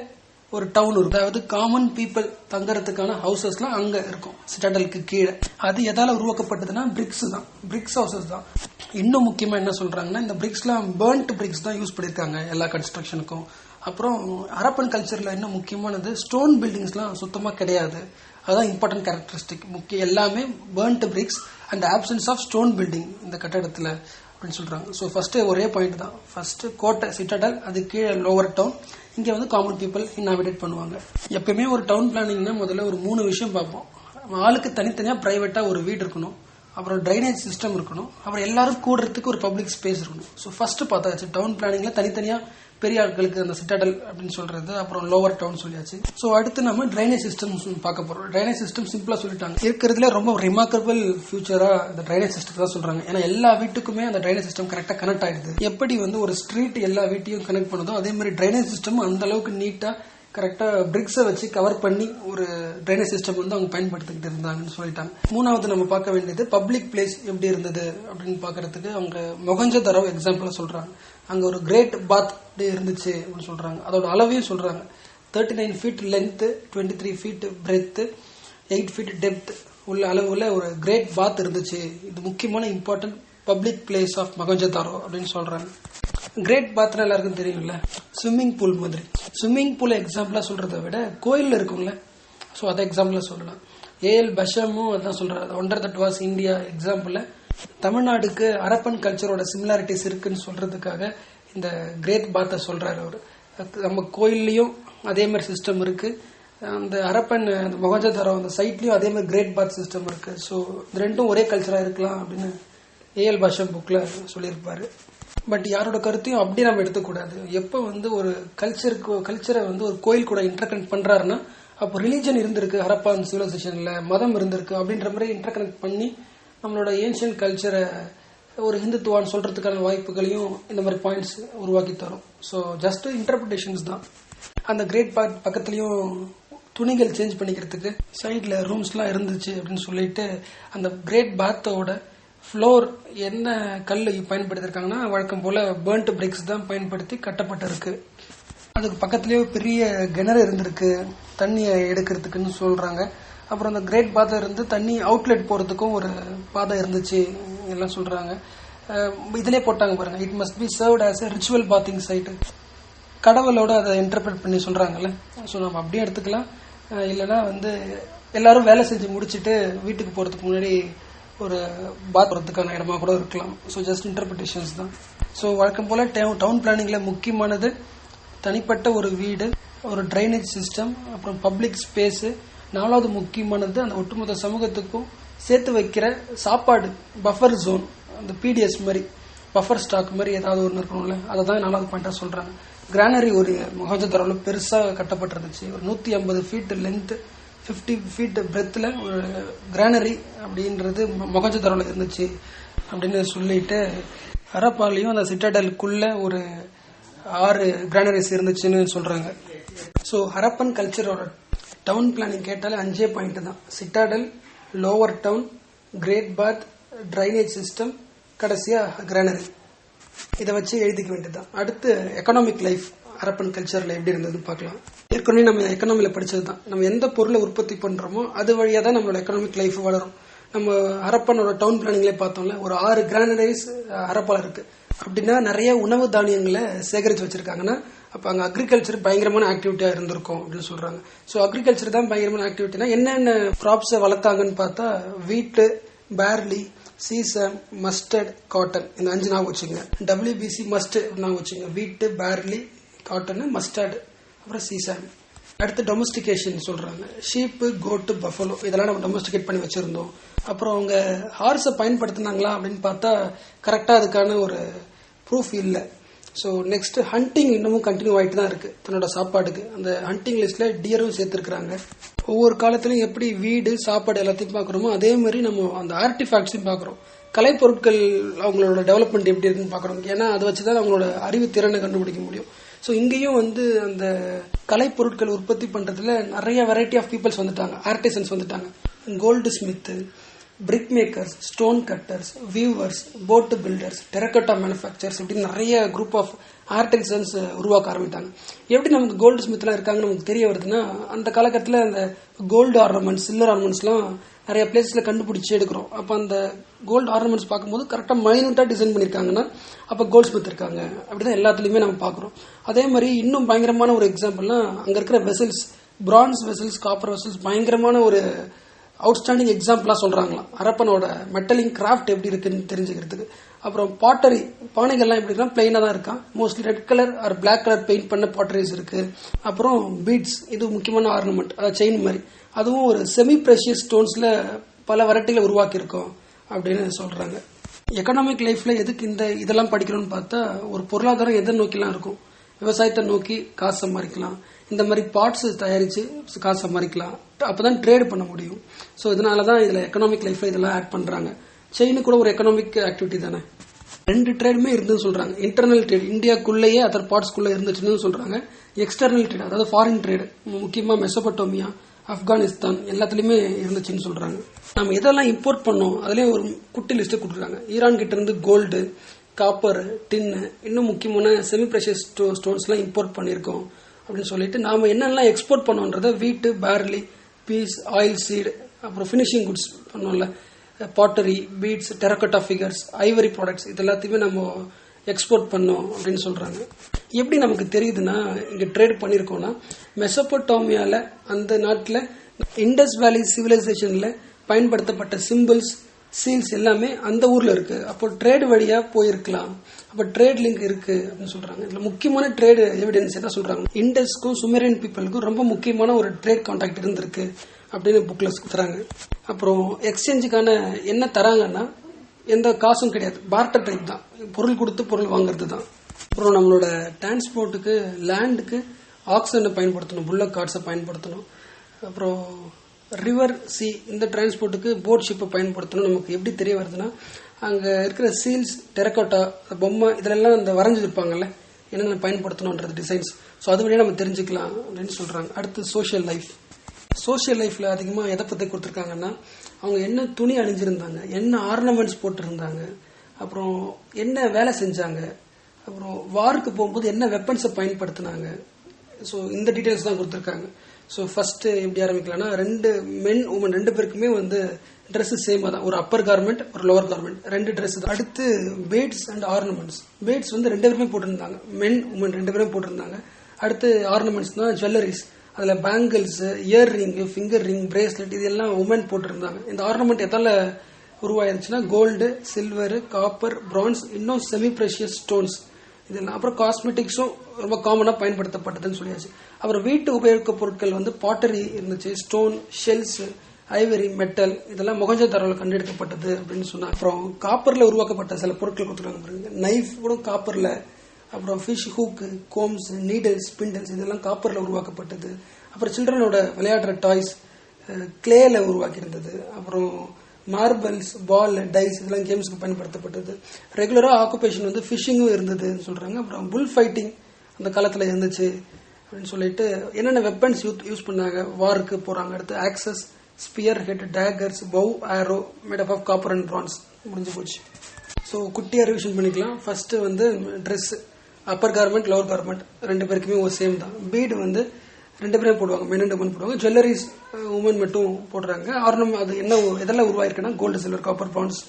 ஒரு டவுன் இருக்கும், அதாவது காமன் பீப்புள் தங்கறதுக்கான ஹவுசஸ்லாம் அங்க இருக்கும் சிட்டாடலுக்கு கீழே. அது எதால உருவாக்கப்பட்டதுன்னா பிரிக்ஸ் தான், பிரிக்ஸ் ஹவுசஸ் தான். இன்னும் முக்கியமா என்ன சொல்றாங்கன்னா, இந்த பிரிக்ஸ்லாம் பர்ன்ட் பிரிக்ஸ் தான் யூஸ் பண்ணிருக்காங்க எல்லா கன்ஸ்ட்ரக்ஷனுக்கும். அப்புறம் ஹரப்பன் கல்ச்சரில் இன்னும் முக்கியமானது ஸ்டோன் பில்டிங்ஸ்லாம் சுத்தமாக கிடையாது. அதுதான் இம்பார்ட்டன்ட் கேரக்டரிஸ்டிக். எல்லாமே burnt bricks and absence of stone building இந்த கட்டடத்தில் அப்படின்னு சொல்கிறாங்க. ஸோ ஃபஸ்ட்டு ஒரே பாயிண்ட் தான். ஃபஸ்ட்டு கோட்டை சிட்டடல், அது கீழே லோவர் டவுன். இங்கே வந்து காமன் பீப்புள் இன்னாவிடேட் பண்ணுவாங்க. எப்பயுமே ஒரு டவுன் பிளானிங்னா முதல்ல ஒரு 3 விஷயம் பார்ப்போம். ஆளுக்கு தனித்தனியாக ப்ரைவேட்டாக ஒரு வீடு இருக்கணும், அப்புறம் ட்ரைனேஜ் சிஸ்டம் இருக்கணும், அப்புறம் எல்லாரும் கூடுறதுக்கு ஒரு பப்ளிக் ஸ்பேஸ் இருக்கணும். ஸோ ஃபஸ்ட்டு பார்த்தாச்சு டவுன் பிளானிங்கில் தனித்தனியாக பெரிய ஆட்களுக்கு அந்த சிட்டடல் அப்படின்னு சொல்றது, அப்புறம் லோவர் டவுன் சொல்லியாச்சு. ஸோ அடுத்து நம்ம ட்ரைனேஜ் சிஸ்டம் பார்க்க போறோம். ட்ரைனேஜ் சிஸ்டம் சிம்பிளா சொல்லிட்டாங்க. இருக்கிறதுல ரொம்ப ரிமார்க்கபிள் ஃபியூச்சரா இந்த ட்ரைனேஜ் சிஸ்டம் தான் சொல்றாங்க. ஏன்னா எல்லா வீட்டுக்குமே அந்த ட்ரைனேஜ் சிஸ்டம் கரெக்டா கனெக்ட் ஆயிடுது. எப்படி வந்து ஒரு ஸ்ட்ரீட் எல்லா வீட்டையும் கனெக்ட் பண்ணுதோ அதே மாதிரி ட்ரைனேஜ் சிஸ்டம் அந்த அளவுக்கு நீட்டா கரெக்டா பிரிக்ஸை வச்சு கவர் பண்ணி ஒரு ட்ரைனேஜ் சிஸ்டம் வந்து அவங்க பயன்படுத்திக்கிட்டு இருந்தாங்கன்னு சொல்லிட்டாங்க. மூணாவது நம்ம பார்க்க வேண்டியது பப்ளிக் பிளேஸ் எப்படி இருந்தது அப்படின்னு பாக்குறதுக்கு அவங்க மொகஞ்சதாரோ எக்ஸாம்பிளா சொல்றாங்க. அங்க ஒரு கிரேட் பாத் இருந்துச்சு அப்படின்னு சொல்றாங்க. அதோட அளவையும் சொல்றாங்க. 39 feet length, 23 feet breadth, 8 feet depth உள்ள அளவுல ஒரு கிரேட் பாத் இருந்துச்சு. இது முக்கியமான important public place of Mohenjodaro அப்படின்னு சொல்றாங்க. கிரேட் பாத்னா எல்லாருக்கும் தெரியும்ல, ஸ்விம்மிங் பூல் மாதிரி. ஸ்விம்மிங் பூல் எக்ஸாம்பிளா சொல்றதை விட கோயில்ல இருக்கும்ல, ஸோ அதை எக்ஸாம்பிளா சொல்லலாம். ஏஎல் பஷமும் அதான் சொல்றாரு. Wonder that was India example தமிழ்நாடுக்கு ஹரப்பன் கல்ச்சரோட சிமிலாரிட்டிஸ் இருக்குன்னு சொல்றதுக்காக இந்த கிரேட் பாத்தை சொல்றாரு அவரு. நம்ம கோயில்லையும் அதே மாதிரி சிஸ்டம் இருக்கு, அந்த ஹரப்பன் மொகஞ்சதாரோ அந்த சைட்லயும் அதே மாதிரி கிரேட் பாத் சிஸ்டம் இருக்கு. ஸோ இது ரெண்டும் ஒரே கல்ச்சரா இருக்கலாம் அப்படின்னு ஏஎல் பஷம் புக்ல சொல்லியிருப்பாரு. பட் யாரோட கருத்தையும் அப்படி நம்ம எடுத்துக்கூடாது. எப்போ வந்து ஒரு கல்ச்சரை வந்து ஒரு கோயில் கூட இன்டர்கனெக்ட் பண்றாருன்னா அப்போ ரிலீஜன் இருந்திருக்கு, ஹரப்பான் சிவிலைசேஷன்ல மதம் இருந்திருக்கு அப்படின்ற மாதிரி இன்டர்கனெக்ட் பண்ணி நம்மளோட ஏன்ஷியன் கல்ச்சரை ஒரு ஹிந்துத்துவான்னு சொல்றதுக்கான வாய்ப்புகளையும் இந்த மாதிரி பாயிண்ட்ஸ் உருவாக்கி தரும். ஸோ ஜஸ்ட் இன்டர்பிரிட்டேஷன்ஸ் தான். அந்த கிரேட் பாத் பக்கத்துலயும் துணிகள் சேஞ்ச் பண்ணிக்கிறதுக்கு சைட்ல ரூம்ஸ்லாம் இருந்துச்சு அப்படின்னு சொல்லிட்டு அந்த கிரேட் பாத்தோட ஃப்ளோர் என்ன கல் பயன்படுத்திருக்காங்கன்னா வழக்கம் போல பர்ன்ட் பிரிக்ஸ் தான் பயன்படுத்தி கட்டப்பட்டிருக்கு. அதுக்கு பக்கத்துலயே பெரிய கிணறு இருந்திருக்கு தண்ணியை எடுக்கிறதுக்குன்னு சொல்றாங்க. அப்புறம் அந்த கிரேட் பாதை இருந்து தண்ணி அவுட்லெட் போறதுக்கும் ஒரு பாதை இருந்துச்சு எல்லாம் சொல்றாங்க. இதுலயே போட்டாங்க பாருங்க, it must be served as a ritual bathing site. கடவுளோட அதை இன்டர்பிரட் பண்ணி சொல்றாங்கல்ல. ஸோ நம்ம அப்படியே எடுத்துக்கலாம். இல்லைன்னா வந்து எல்லாரும் வேலை செஞ்சு முடிச்சுட்டு வீட்டுக்கு போறதுக்கு முன்னாடி ஒரு பாத் போறதுக்கான இடமா கூட இருக்கலாம். ஸோ ஜஸ்ட் இன்டர்பிரிட்டேஷன்ஸ் தான். ஸோ வழக்கம் போல டவுன் பிளானிங்ல முக்கியமானது தனிப்பட்ட ஒரு வீடு, ஒரு ட்ரைனேஜ் சிஸ்டம், அப்புறம் பப்ளிக் ஸ்பேஸ். 4வது முக்கியமானது அந்த ஒட்டுமொத்த சமூகத்துக்கும் சேர்த்து வைக்கிற சாப்பாடு, பஃபர் ஜோன், அந்த பிடிஎஸ் மாதிரி பஃபர் ஸ்டாக் மாதிரி ஏதாவது ஒன்று இருக்கணும்ல, அதை தான் 4வது பாயிண்டா சொல்றாங்க. கிரானரி ஒரு மொகஞ்சதாரோல பெருசா கட்டப்பட்டிருந்துச்சு. ஒரு 150 ஃபீட் லென்த், 50 ஃபீட் பிரெத்ல ஒரு கிரானரி அப்படின்றது மொகஞ்சதாரோல இருந்துச்சு அப்படின்னு சொல்லிட்டு ஹரப்பாலையும் அந்த சிட்டடலுக்குள்ள ஒரு 6 கிரானரிஸ் இருந்துச்சுன்னு சொல்றாங்க. ஸோ ஹரப்பன் கல்ச்சரோட டவுன் பிளானிங் கேட்டாலே 5 பாயிண்ட் தான். Citadel, lower town, great bath, drainage system, கடைசியா கிரானரி. இதை வச்சு எழுதிக்க வேண்டியதுதான். அடுத்து எக்கனாமிக் லைஃப் ஹரப்பன் கல்ச்சர்ல எப்படி இருந்ததுன்னு பார்க்கலாம். ஏற்கனவே நம்ம எக்கனாமில படிச்சது தான். நம்ம எந்த பொருளை உற்பத்தி பண்றோமோ அது வழியா தான் நம்மளோட எக்கனாமிக் லைஃப் வளரும். நம்ம ஹரப்பனோட டவுன் பிளானிங்ல பார்த்தோம்ல, ஒரு 6 கிரானரிஸ் ஹரப்பால இருக்கு. அப்படின்னா நிறைய உணவு தானியங்களை சேகரித்து வச்சிருக்காங்கன்னா அப்ப அங்க அக்ரிகல்ச்சர் பயங்கரமான ஆக்டிவிட்டியா இருந்திருக்கும் அப்படின்னு சொல்றாங்க. ஸோ அக்ரிகல்ச்சர் தான் பயங்கரமான ஆக்டிவிட்டினா என்னென்ன கிராப்ஸை வளர்த்தாங்கன்னு பார்த்தா வீட்டு, பார்லி, சீசம், மஸ்டர்ட், காட்டன், இந்த 5 ஞாபகம் வச்சுங்க. WBC மஸ்ட் ஞாபகம் வச்சுங்க. வீட்டு, பார்லி, காட்டன், மஸ்டர்ட், அப்புறம் சீசம். அடுத்து டொமஸ்டிகேஷன் சொல்றாங்க. ஷீப்பு, கோட்டு, பஃபலோ இதெல்லாம் நம்ம டொமஸ்டிகேட் பண்ணி வச்சிருந்தோம். அப்புறம் அவங்க ஹார்ஸை பயன்படுத்தினாங்களா அப்படின்னு பார்த்தா கரெக்டா அதுக்கான ஒரு ப்ரூஃப் இல்லை. ஸோ நெக்ஸ்ட் ஹண்டிங் இன்னமும் கண்டினியூ ஆகிட்டு தான் இருக்கு தன்னோட சாப்பாடுக்கு. அந்த ஹண்டிங் லிஸ்ட்ல டியரும் சேர்த்துருக்காங்க. ஒவ்வொரு காலத்திலையும் எப்படி வீடு, சாப்பாடு எல்லாத்தையும் பார்க்குறோமோ அதே மாதிரி நம்ம அந்த ஆர்டிஃபேக்ட்ஸையும் பார்க்குறோம். கலைப்பொருட்கள் அவங்களோட டெவலப்மெண்ட் எப்படி இருக்குன்னு பார்க்குறோம். ஏன்னா அதை வச்சுதான் அவங்களோட அறிவு திறனை கண்டுபிடிக்க முடியும். ஸோ இங்கேயும் வந்து அந்த கலைப்பொருட்கள் உற்பத்தி பண்றதுல நிறைய வெரைட்டி ஆஃப் பீப்புள்ஸ் வந்துட்டாங்க, ஆர்டிசன்ஸ் வந்துட்டாங்க. Goldsmith, brick makers, stone cutters, weavers, boat builders, terracotta manufacturers, இப்படி நிறைய குரூப் ஆஃப் ஆர்டிசன்ஸ் உருவாக்க ஆரம்பித்தாங்க. எப்படி நமக்கு கோல்டு ஸ்மித்லாம் இருக்காங்கன்னு நமக்கு தெரிய வருதுன்னா, அந்த காலகட்டத்தில் அந்த கோல்டு ஆர்னமெண்ட்ஸ், சில்வர் ஆர்னமெண்ட்ஸ்லாம் நிறைய பிளேஸில் கண்டுபிடிச்சி எடுக்கிறோம். அப்போ அந்த கோல்டு ஆர்னமெண்ட்ஸ் பார்க்கும்போது கரெக்டாக மைனூட்டாக டிசைன் பண்ணியிருக்காங்கன்னா அப்போ கோல்ட் ஸ்மித் இருக்காங்க. அப்படி தான் எல்லாத்துலேயுமே நம்ம பார்க்குறோம். அதே மாதிரி இன்னும் பயங்கரமான ஒரு எக்ஸாம்பிள்னா அங்கே இருக்கிற vessels, France vessels, copper vessels பயங்கரமான ஒரு அவுட்ஸ்டாண்டிங் எக்ஸாம்பிளாக சொல்கிறாங்களாம். ஹரப்பனோட மெட்டலிங் கிராஃப்ட் எப்படி இருக்குன்னு தெரிஞ்சுக்கிறதுக்கு. அப்புறம் பாட்டரி, பானைகள்லாம் எப்படி இருக்குன்னா பிளைனாக தான் இருக்கான். Mostly red colour or black colour paint பண்ண பாட்டரிஸ் இருக்கு. அப்புறம் பீட்ஸ், இது முக்கியமான ஆர்னமெண்ட், அதாவது செயின் மாதிரி, அதுவும் ஒரு செமி ப்ரெஷியஸ் ஸ்டோன்ஸில் பல வெரைட்டிகளை உருவாக்கியிருக்கோம் அப்படின்னு சொல்கிறாங்க. எக்கனாமிக் லைஃப்பில் எதுக்கு இதெல்லாம் படிக்கணும்னு பார்த்தா, ஒரு பொருளாதாரம் எதை நோக்கிலாம் இருக்கும். விவசாயத்தை நோக்கி காசு சம்பாதிக்கலாம், இந்த மாதிரி பார்ட்ஸ் தயாரித்து காசு சம்பாதிக்கலாம், அப்போ தான் ட்ரேட் பண்ண முடியும். ஸோ இதனால தான் இதில் எக்கனாமிக் லைஃப்பில் இதெல்லாம் ஆட் பண்ணுறாங்க. செயின் கூட ஒரு எக்கனாமிக் ஆக்டிவிட்டி தானே. 2 ட்ரேடுமே இருந்துன்னு சொல்கிறாங்க. இன்டர்னல் ட்ரேட் இந்தியாக்குள்ளேயே அதர் பார்ட்ஸ்குள்ளே இருந்துச்சுன்னு சொல்கிறாங்க. எக்ஸ்டர்னல் ட்ரேட் அதாவது ஃபாரின் ட்ரேடு, முக்கியமாக மெசோபட்டோமியா, ஆப்கானிஸ்தான் எல்லாத்துலேயுமே இருந்துச்சுன்னு சொல்கிறாங்க. நம்ம எதெல்லாம் இம்போர்ட் பண்ணோம் அதுலேயும் ஒரு குட்டி லிஸ்ட்டு கொடுத்துருக்காங்க. ஈரான் கிட்ட இருந்து கோல்டு, காப்பர், டின்னு, இன்னும் முக்கியமான செமி ப்ரெஷியஸ் ஸ்டோன்ஸ்லாம் இம்போர்ட் பண்ணியிருக்கோம் அப்படின்னு சொல்லிட்டு நாம் என்னெல்லாம் எக்ஸ்போர்ட் பண்ணோன்றதை wheat, barley, peas, oil seed, அப்புறம் ஃபினிஷிங் குட்ஸ் பண்ணோம்ல, pottery, beads, terracotta figures, ivory products, இது எல்லாத்தையுமே நம்ம எக்ஸ்போர்ட் பண்ணோம் அப்படின்னு சொல்கிறாங்க. எப்படி நமக்கு தெரியுதுன்னா, இங்கே ட்ரேட் பண்ணியிருக்கோம்னா மெசோபட்டோமியாவில், அந்த நாட்டில் இண்டஸ் வேலி சிவிலைசேஷனில் பயன்படுத்தப்பட்ட சிம்பிள்ஸ், சீல்ஸ் எல்லாமே அந்த ஊரில் இருக்குது. அப்போ ட்ரேட் வழியாக போயிருக்கலாம். அப்போ ட்ரேட் லிங்க் இருக்குது அப்படின்னு சொல்கிறாங்க. இதில் முக்கியமான ட்ரேடு எவிடன்ஸ் என்ன சொல்கிறாங்க, இண்டஸ்க்கும் சுமேரியன் பீப்புளுக்கும் ரொம்ப முக்கியமான ஒரு ட்ரேட் கான்டாக்ட் இருந்திருக்கு அப்படின்னு புக்கில் கொடுத்துறாங்க. அப்புறம் எக்ஸ்சேஞ்சுக்கான என்ன தராங்கன்னா எந்த காசும் கிடையாது, பார்ட்டர் டைப் தான், பொருள் கொடுத்து பொருள் வாங்குறது தான். அப்புறம் நம்மளோட டிரான்ஸ்போர்ட்டுக்கு, லேண்டுக்கு ஆக்சனை பயன்படுத்தணும், புல்லக் கார்ட்ஸை பயன்படுத்தணும். அப்புறம் ரிவர், சி, இந்த டிரான்ஸ்போர்ட்டுக்கு போட் ஷிப்பை பயன்படுத்தணும். நமக்கு எப்படி தெரிய வருதுன்னா, அங்கே இருக்கிற சீல்ஸ், டெரக்கோட்டா, பொம்மை, இதிலெல்லாம் அந்த வரைஞ்சிருப்பாங்கல்ல என்னென்ன பயன்படுத்தணுன்றது டிசைன்ஸ். ஸோ அது வழியாக நம்ம தெரிஞ்சுக்கலாம் அப்படின்னு சொல்கிறாங்க. அடுத்து சோஷியல் லைஃப். சோஷியல் லைஃப்பில் அதிகமாக எதை பற்றி கொடுத்துருக்காங்கன்னா, அவங்க என்ன துணி அணிஞ்சிருந்தாங்க, என்ன ஆர்னமெண்ட்ஸ் போட்டிருந்தாங்க, அப்புறம் என்ன வேலை செஞ்சாங்க, அப்புறம் வாருக்கு போகும்போது என்ன வெப்பன்ஸை பயன்படுத்தினாங்க. ஸோ இந்த டீட்டெயில்ஸ் தான் கொடுத்துருக்காங்க. ஸோ ஃபஸ்ட்டு எப்படி ஆரம்பிக்கலாம்னா, 2 மென் உமன் 2 பேருக்குமே ட்ரெஸ்ஸு சேமாக தான், ஒரு அப்பர் கார்மெண்ட், ஒரு லோவர் கார்மெண்ட், 2 ட்ரெஸ் தான். அடுத்து பேட்ஸ் அண்ட் ஆர்னமெண்ட்ஸ். பேட்ஸ் 2 பேருமே போட்டிருந்தாங்க, மென் உமன் 2 பேரும் போட்டிருந்தாங்க. அடுத்து ஆர்னமெண்ட்ஸ் தான் ஜுவல்லரிஸ், அதில் bangles, ear ring, finger ring, bracelet, இது எல்லாம் உமன் போட்டிருந்தாங்க. இந்த ஆர்னமெண்ட் எதால உருவாயிருச்சுன்னா கோல்டு, சில்வரு, காப்பர், பிரான்ஸ், இன்னும் செமி ப்ரெஷியஸ் ஸ்டோன்ஸ் இதெல்லாம். அப்புறம் காஸ்மெட்டிக்ஸும் ரொம்ப காமனாக பயன்படுத்தப்பட்டதுன்னு சொல்லியாச்சு. அப்புறம் வீட்டு உபயோக பொருட்கள் பாட்டரி இருந்துச்சு, ஸ்டோன், ஷெல்ஸ், ஐவரி, மெட்டல், இதெல்லாம் மொஹஞ்சதாரோவில் கண்டெடுக்கப்பட்டது அப்படின்னு சொன்னாங்க. அப்புறம் காப்பரில் உருவாக்கப்பட்ட சில பொருட்கள் கொடுத்துருக்காங்க பாருங்க. நைஃப் கூட காப்பரில், அப்புறம் ஃபிஷ் ஹூக்கு, கோம்ஸ், நீடல்ஸ், ஸ்பிண்டல்ஸ், இதெல்லாம் காப்பரில் உருவாக்கப்பட்டது. அப்புறம் சில்ட்ரனோட விளையாடுற டாய்ஸ் கிளேல உருவாக்கியிருந்தது. அப்புறம் மார்பிள்ஸ், பால், டைஸ், இதெல்லாம் கேம்ஸுக்கு பயன்படுத்தப்பட்டது. ரெகுலராக ஆக்குபேஷன் ஃபிஷிங்கும் இருந்ததுன்னு சொல்கிறாங்க. அப்புறம் புல் ஃபைட்டிங் அந்த காலத்தில் இருந்துச்சு அப்படின்னு சொல்லிட்டு என்னென்ன வெப்பன்ஸ் யூஸ் பண்ணாங்க, வாருக்கு போகிறாங்க. அடுத்து axes, spear head, daggers, bow, arrow made up of copper and bronze. முடிஞ்சு போச்சு. ஸோ குட்டியாக ரிவிஷன் பண்ணிக்கலாம். First dress, upper garment, lower garment 2 பேருக்குமே ஒரு சேம் தான். பீடு 2 பேரும் போடுவாங்க, மென் அண்ட் உமன் போடுவாங்க. ஜுவல்லரிஸ் உமன் மட்டும் போடுறாங்க. அது என்ன எதெல்லாம் உருவாயிருக்குன்னா கோல்டு, சில்வர், காப்பர், பிரான்ஸ்.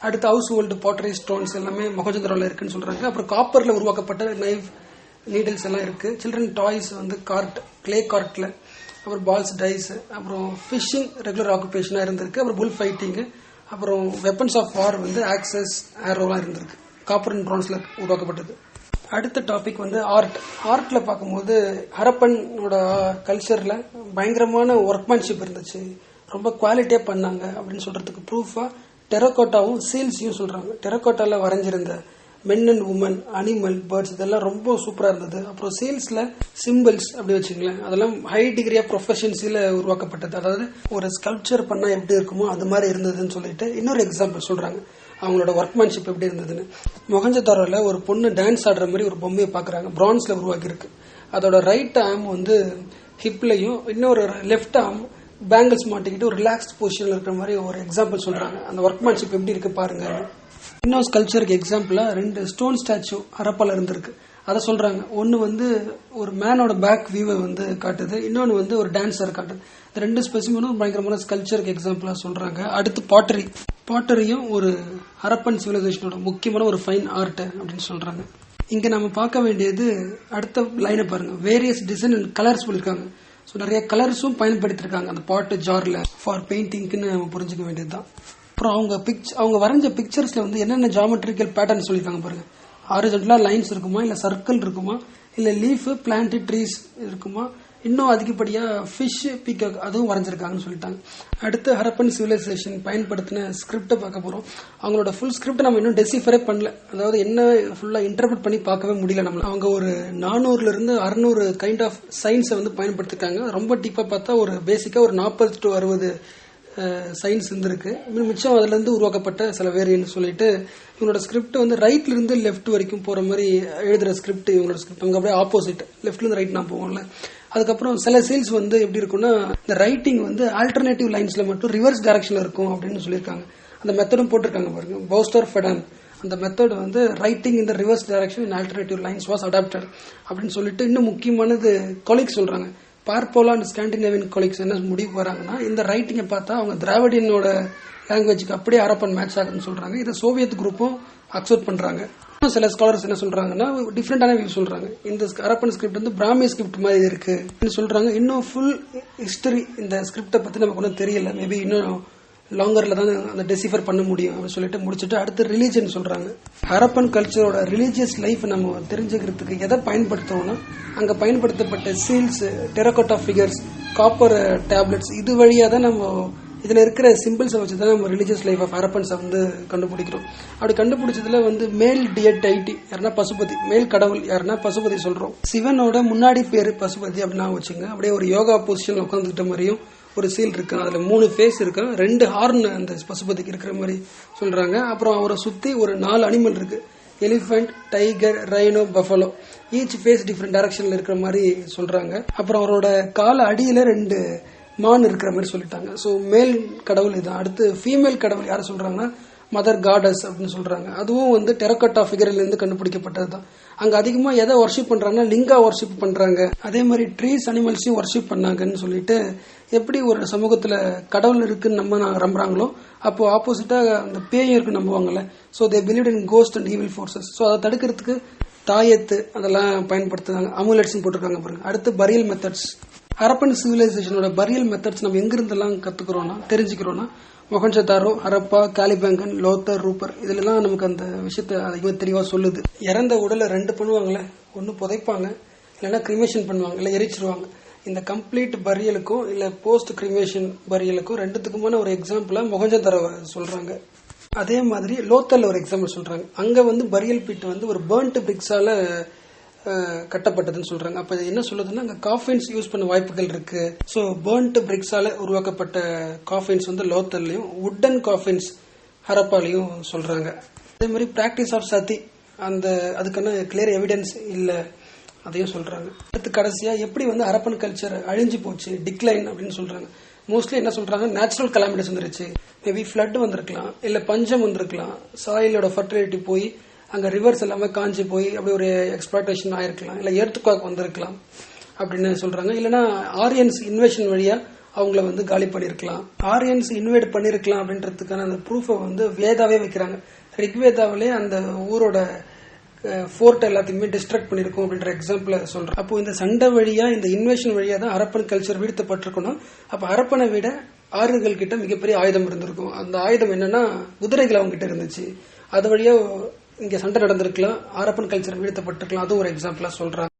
அடுத்து ஹவுஸ் ஹோல்டு, பாட்டரி, ஸ்டோன்ஸ் எல்லாமே மொஹஞ்சதாரோவில் இருக்குன்னு சொல்கிறாங்க. அப்புறம் காப்பரில் உருவாக்கப்பட்ட நைஃப், நீடில்ஸ் எல்லாம் இருக்குது. சில்ட்ரன் டாய்ஸ் கார்ட், கிளே கார்ட்டில், அப்புறம் பால்ஸ், டைஸ், அப்புறம் ஃபிஷிங் ரெகுலர் ஆக்குபேஷனாக இருந்திருக்கு. அப்புறம் புல் ஃபைட்டிங்கு, அப்புறம் வெப்பன்ஸ் ஆஃப் வார் ஆக்சஸ், ஆரோலாம் இருந்திருக்கு. காப்பர் அண்ட் பிரான்ஸில் உருவாக்கப்பட்டது. அடுத்த டாபிக் ஆர்ட். ஆர்ட்டில் பார்க்கும்போது ஹரப்பனோட கல்ச்சரில் பயங்கரமான ஒர்க்மேன்ஷிப் இருந்துச்சு, ரொம்ப குவாலிட்டியாக பண்ணாங்க அப்படின்னு சொல்கிறதுக்கு ப்ரூஃபாக டெரக்கோட்டாவும் சீல்ஸையும் சொல்கிறாங்க. டெரக்கோட்டாவில் வரைஞ்சிருந்த men and women, animal, birds இதெல்லாம் ரொம்ப சூப்பராக இருந்தது. அப்புறம் சீல்ஸில் சிம்பிள்ஸ் அப்படி வச்சுங்களேன், அதெல்லாம் ஹை டிகிரி ஆஃப் ப்ரொஃபஷன்ஸில் உருவாக்கப்பட்டது. அதாவது ஒரு ஸ்கல்ப்சர் பண்ணால் எப்படி இருக்குமோ அது மாதிரி இருந்ததுன்னு சொல்லிட்டு இன்னொரு எக்ஸாம்பிள் சொல்கிறாங்க அவங்களோட ஒர்க்மேன்ஷிப் எப்படி இருந்ததுன்னு. மொஹஞ்சதாரோவில் ஒரு பொண்ணு டான்ஸ் ஆடுற மாதிரி ஒரு பொம்மையை பார்க்குறாங்க, பிரான்ஸில் உருவாக்கியிருக்கு. அதோட ரைட் ஆர்ம் ஹிப்லையும், இன்னொரு லெஃப்ட் ஆர்ம் பேங்கிள்ஸ் மாட்டிக்கிட்டு ஒரு ரிலாக்ஸ்ட் பொசிஷனில் இருக்கிற மாதிரி ஒரு எக்ஸாம்பிள் சொல்கிறாங்க. அந்த ஒர்க்மேன்ஷிப் எப்படி இருக்குது பாருங்க. இன்னொரு ஸ்கல்ப்சருக்கு எக்ஸாம்பிளாக 2 ஸ்டோன் ஸ்டாச்சு ஹரப்பால இருந்திருக்கு. அதை சொல்றாங்க. ஒன்று வந்து ஒரு மேனோட பேக் வியூவை வந்து காட்டுது, இன்னொன்று வந்து ஒரு டான்ஸர் காட்டுது. இந்த 2 ஸ்பெசிமனும் பயங்கரமான ஸ்கல்ச்சருக்கு எக்ஸாம்பிளா சொல்றாங்க. அடுத்து பாட்டரியும் ஒரு ஹரப்பன் சிவிலைசேஷனோட முக்கியமான ஒரு ஃபைன் ஆர்ட் அப்படின்னு சொல்றாங்க. இங்க நம்ம பார்க்க வேண்டியது அடுத்த லைனை பாருங்க, வேரியஸ் டிசைன் அண்ட் கலர்ஸ் சொல்லியிருக்காங்க. ஸோ நிறைய கலர்ஸும் பயன்படுத்திருக்காங்க அந்த பாட்டு ஜார்ல ஃபார் பெயிண்டிங்க்குன்னு நம்ம புரிஞ்சுக்க வேண்டியதுதான். அப்புறம் அவங்க வரைஞ்ச பிக்சர்ஸ்ல வந்து என்னென்ன ஜாமெட்ரிக்கல் பேட்டர்ன் சொல்லியிருக்காங்க பாருங்க. ஹாரிசான்டலா லைன்ஸ் இருக்குமா, இல்ல சர்க்கிள் இருக்குமா, இல்ல லீஃப் பிளான்ட் ட்ரீஸ் இருக்குமா, இன்னும் அதிகப்படியா ஃபிஷ் பீகாக் அதுவும் வரைஞ்சிருக்காங்கன்னு சொல்லிட்டாங்க. அடுத்து ஹரப்பன் சிவிலைசேஷன் பயன்படுத்தின ஸ்கிரிப்டை பார்க்க போறோம். அவங்களோட ஃபுல் ஸ்கிரிப்ட் நம்ம இன்னும் டெசிஃபரே பண்ணல, அதாவது என்ன ஃபுல்லா இன்டர்பிரட் பண்ணி பார்க்கவே முடியல நம்மள. அவங்க ஒரு 400ல இருந்து 600 கைண்ட் ஆஃப் சயின்ஸை வந்து பயன்படுத்திருக்காங்க. ரொம்ப டீப்பா பார்த்தா ஒரு பேசிக்கா ஒரு 40 to 60 சயின்ஸ் இருந்திருக்கு. மிச்சம் அதுல இருந்து உருவாக்கப்பட்ட சில வேரியன்ட் சொல்லிட்டு இவங்களோட ஸ்கிரிப்ட் வந்து ரைட்ல இருந்து லெஃப்ட் வரைக்கும் போற மாதிரி எழுதுற ஸ்கிரிப்ட் இவங்களோட ஸ்கிரிப்ட். அவங்க அப்படியே ஆப்போசிட், லெஃப்ட்ல இருந்து ரைட் நான் போவோம்ல. அதுக்கப்புறம் சில சீல்ஸ் வந்து எப்படி இருக்கும்னா இந்த ரைட்டிங் வந்து ஆல்டர்னேட்டிவ் லைன்ஸ்ல மட்டும் ரிவர்ஸ் டைரக்ஷன்ல இருக்கும் அப்படின்னு சொல்லியிருக்காங்க. அந்த மெத்தடும் போட்டிருக்காங்க பாருங்க, பவுஸ்டர் ஃபெடான். அந்த மெத்தட் வந்து ரைட்டிங் இந்த reverse direction in alternative lines was adapted அப்படின்னு சொல்லிட்டு இன்னும் முக்கியமானது கொலிக் சொல்றாங்க. பார்ப்போலா அண்ட் ஸ்காண்டினேவியன் கொலிக்ஸ் என்ன முடிவு வராங்கன்னா, இந்த ரைட்டிங்கை பார்த்தா அவங்க திராவிடியனோட லாங்குவேஜுக்கு அப்படியே ஹரப்பன் மேட்ச் ஆகுதுன்னு சொல்றாங்க. இதை சோவியத் குரூப்பும் அக்செப்ட் பண்றாங்க. சில ஸ்காலர்ஸ் என்ன சொல்றாங்கன்னா டிஃப்ரெண்டான வியூ சொல்றாங்க. இந்த ஹரப்பன் ஸ்கிரிப்ட் வந்து பிராமி ஸ்கிரிப்ட் மாதிரி இருக்கு சொல்றாங்க. இன்னும் ஃபுல் ஹிஸ்டரி இந்த ஸ்கிரிப்டை பத்தி நமக்கு ஒன்றும் தெரியல, மேபி இன்னும் லாங்கர்ல தான் அந்த டெசிஃபர் பண்ண முடியும் அப்படின்னு சொல்லிட்டு முடிச்சுட்டு அடுத்து ரிலீஜன் சொல்றாங்க. ஹரப்பன் கல்ச்சரோட ரிலீஜியஸ் லைஃப் நம்ம தெரிஞ்சுக்கிறதுக்கு எதை பயன்படுத்துவோம்னா அங்க பயன்படுத்தப்பட்ட seals, terracotta figures, copper tablets, இது வழியா தான் நம்ம இதுல இருக்கிற சிம்பிள்ஸை வச்சுதான் நம்ம ரிலீஜியஸ் லைஃப் ஆஃப் ஹரப்பன்ஸை வந்து கண்டுபிடிக்கிறோம். அப்படி கண்டுபிடிச்சதுல வந்து மேல் டியைட்டி யாருன்னா பசுபதி, மேல் கடவுள் யாருன்னா பசுபதி சொல்றோம். சிவனோட முன்னாடி பேரு பசுபதி அப்படின்னா வச்சுங்க. அப்படியே ஒரு யோகா பொசிஷன்ல உட்காந்துக்கிட்ட மாதிரியும் ஒரு சீல் இருக்கு, அதுல 3 ஃபேஸ் இருக்கு, 2 ஹார்ன் அந்த பசுபதிக்கு இருக்கிற மாதிரி சொல்றாங்க. அப்புறம் அவரை சுத்தி ஒரு 4 அனிமல் இருக்கு, elephant, tiger, rhino, buffalo. Each face different டைரக்ஷன்ல இருக்கிற மாதிரி சொல்றாங்க. அப்புறம் அவரோட கால அடியில 2 மான் இருக்கிற மாதிரி சொல்லிட்டாங்க. ஸோ மேல் கடவுள் இதுதான். அடுத்து ஃபீமேல் கடவுள் யாரை சொல்றாங்கன்னா மதர் காடஸ் அப்படின்னு சொல்றாங்க. அதுவும் வந்து டெரகோட்டா ஃபிகர்ல இருந்து கண்டுபிடிக்கப்பட்டது தான். அங்க அதிகமா எதை வர்ஷிப் பண்றாங்கன்னா லிங்கா வர்ஷிப் பண்றாங்க. அதே மாதிரி ட்ரீஸ் அனிமல்ஸையும் வர்ஷிப் பண்ணாங்கன்னு சொல்லிட்டு எப்படி ஒரு சமூகத்துல கடவுள் இருக்குன்னு நம்புறாங்களோ அப்போ ஆப்போசிட்டா அந்த பேயும் இருக்கு நம்புவாங்கல்ல. So they believe in ghost and evil forces. So அதை தடுக்கிறதுக்கு தாயத்து அதெல்லாம் பயன்படுத்துறாங்க. அமுலெட்ஸ் போட்டிருக்காங்க பாருங்க. அடுத்து பரியல் மெத்தட்ஸ். ஹரப்பன் சிவிலைசேஷனோட பரியல் மெத்தட்ஸ் நம்ம எங்கிருந்தெல்லாம் கத்துக்கிறோம்னா தெரிஞ்சுக்கிறோம்னா மொஹஞ்சதாரோ, ஹரப்பா, காலிபேங்கன், லோத்தர், ரூப்பர், இதுலாம் நமக்கு அந்த விஷயத்த அதிகமாக தெளிவா சொல்லுது. இறந்த உடலை 2 பண்ணுவாங்களே, ஒன்னு புதைப்பாங்க, இல்லைன்னா கிரிமேஷன் பண்ணுவாங்க, இல்ல எரிச்சிருவாங்க. இந்த கம்ப்ளீட் பரியலுக்கும் இல்ல போஸ்ட் கிரிமேஷன் பரியலுக்கும் 2த்துக்குமான ஒரு எக்ஸாம்பிளா மொஹஞ்சதாரோ சொல்றாங்க. அதே மாதிரி லோத்தர்ல ஒரு எக்ஸாம்பிள் சொல்றாங்க. அங்க வந்து பரியல் பீட் வந்து ஒரு பர்ன்ட் பிரிக்ஸால கட்டப்பட்டதுன்னு சொல்றாங்க. அப்ப என்ன சொல்லுதுன்னா அங்க காஃபைன்ஸ் யூஸ் பண்ண வாய்ப்புகள் இருக்கு. சோ பர்ன்ட் பிரிக்ஸால உருவாக்கப்பட்ட காஃபைன்ஸ் வந்து லோத்தர்லயும், வுட்டன் காஃபைன்ஸ் ஹரப்பாலையும் சொல்றாங்க. அதே மாதிரி பிராக்டிஸ் ஆஃப் சதி அந்த அதுக்கான கிளியர் எவிடன்ஸ் இல்ல, அதையும் சொல்றாங்க. அடுத்து கடைசியா எப்படி வந்து ஹரப்பன் கல்ச்சர் அழிஞ்சு போச்சு, டிக்ளைன் அப்படின்னு சொல்றாங்க. மோஸ்ட்லி என்ன சொல்றாங்க, நேச்சுரல் கலாமிட்டிஸ் வந்துருச்சு, மேபி ஃபிளட் வந்திருக்கலாம், இல்ல பஞ்சம் வந்திருக்கலாம், சாயிலோட ஃபர்டிலிட்டி போய் அங்க ரிவர்ஸ் எல்லாமே காஞ்சி போய் அப்படி ஒரு எக்ஸ்பிளாய்டேஷன் ஆயிருக்கலாம், இல்ல எர்த்குவாக் வந்திருக்கலாம் அப்படின்னு சொல்றாங்க. இல்லைன்னா ஆரியன்ஸ் இன்வேஷன் வழியா அவங்கள வந்து காலி பண்ணிருக்கலாம், ஆரியன்ஸ் இன்வைட் பண்ணிருக்கலாம் அப்படின்றதுக்கான அந்த ப்ரூஃபை வந்து வேதாவே வைக்கிறாங்க. ரிக்வேதாவிலே அந்த ஊரோட ஃபோர்ட் எல்லாத்தையுமே டிஸ்ட்ரக்ட் பண்ணிருக்கும் அப்படின்ற எக்ஸாம்பிள் சொல்றேன். அப்போ இந்த சண்டை வழியா, இந்த இன்வேஷன் வழியா தான் ஹரப்பன் கல்ச்சர் வீழ்த்தப்பட்டிருக்கணும். அப்ப ஹரப்பனை விட ஆரியர்கள் கிட்ட மிகப்பெரிய ஆயுதம் இருந்திருக்கும். அந்த ஆயுதம் என்னன்னா குதிரைகள் அவங்க கிட்ட இருந்துச்சு. அது வழியா இங்க சண்டை நடந்திருக்கலாம், ஹரப்பன் கல்ச்சர் வீழ்த்தப்பட்டிருக்கலாம். அதுவும் ஒரு எக்ஸாம்பிளா சொல்றாங்க.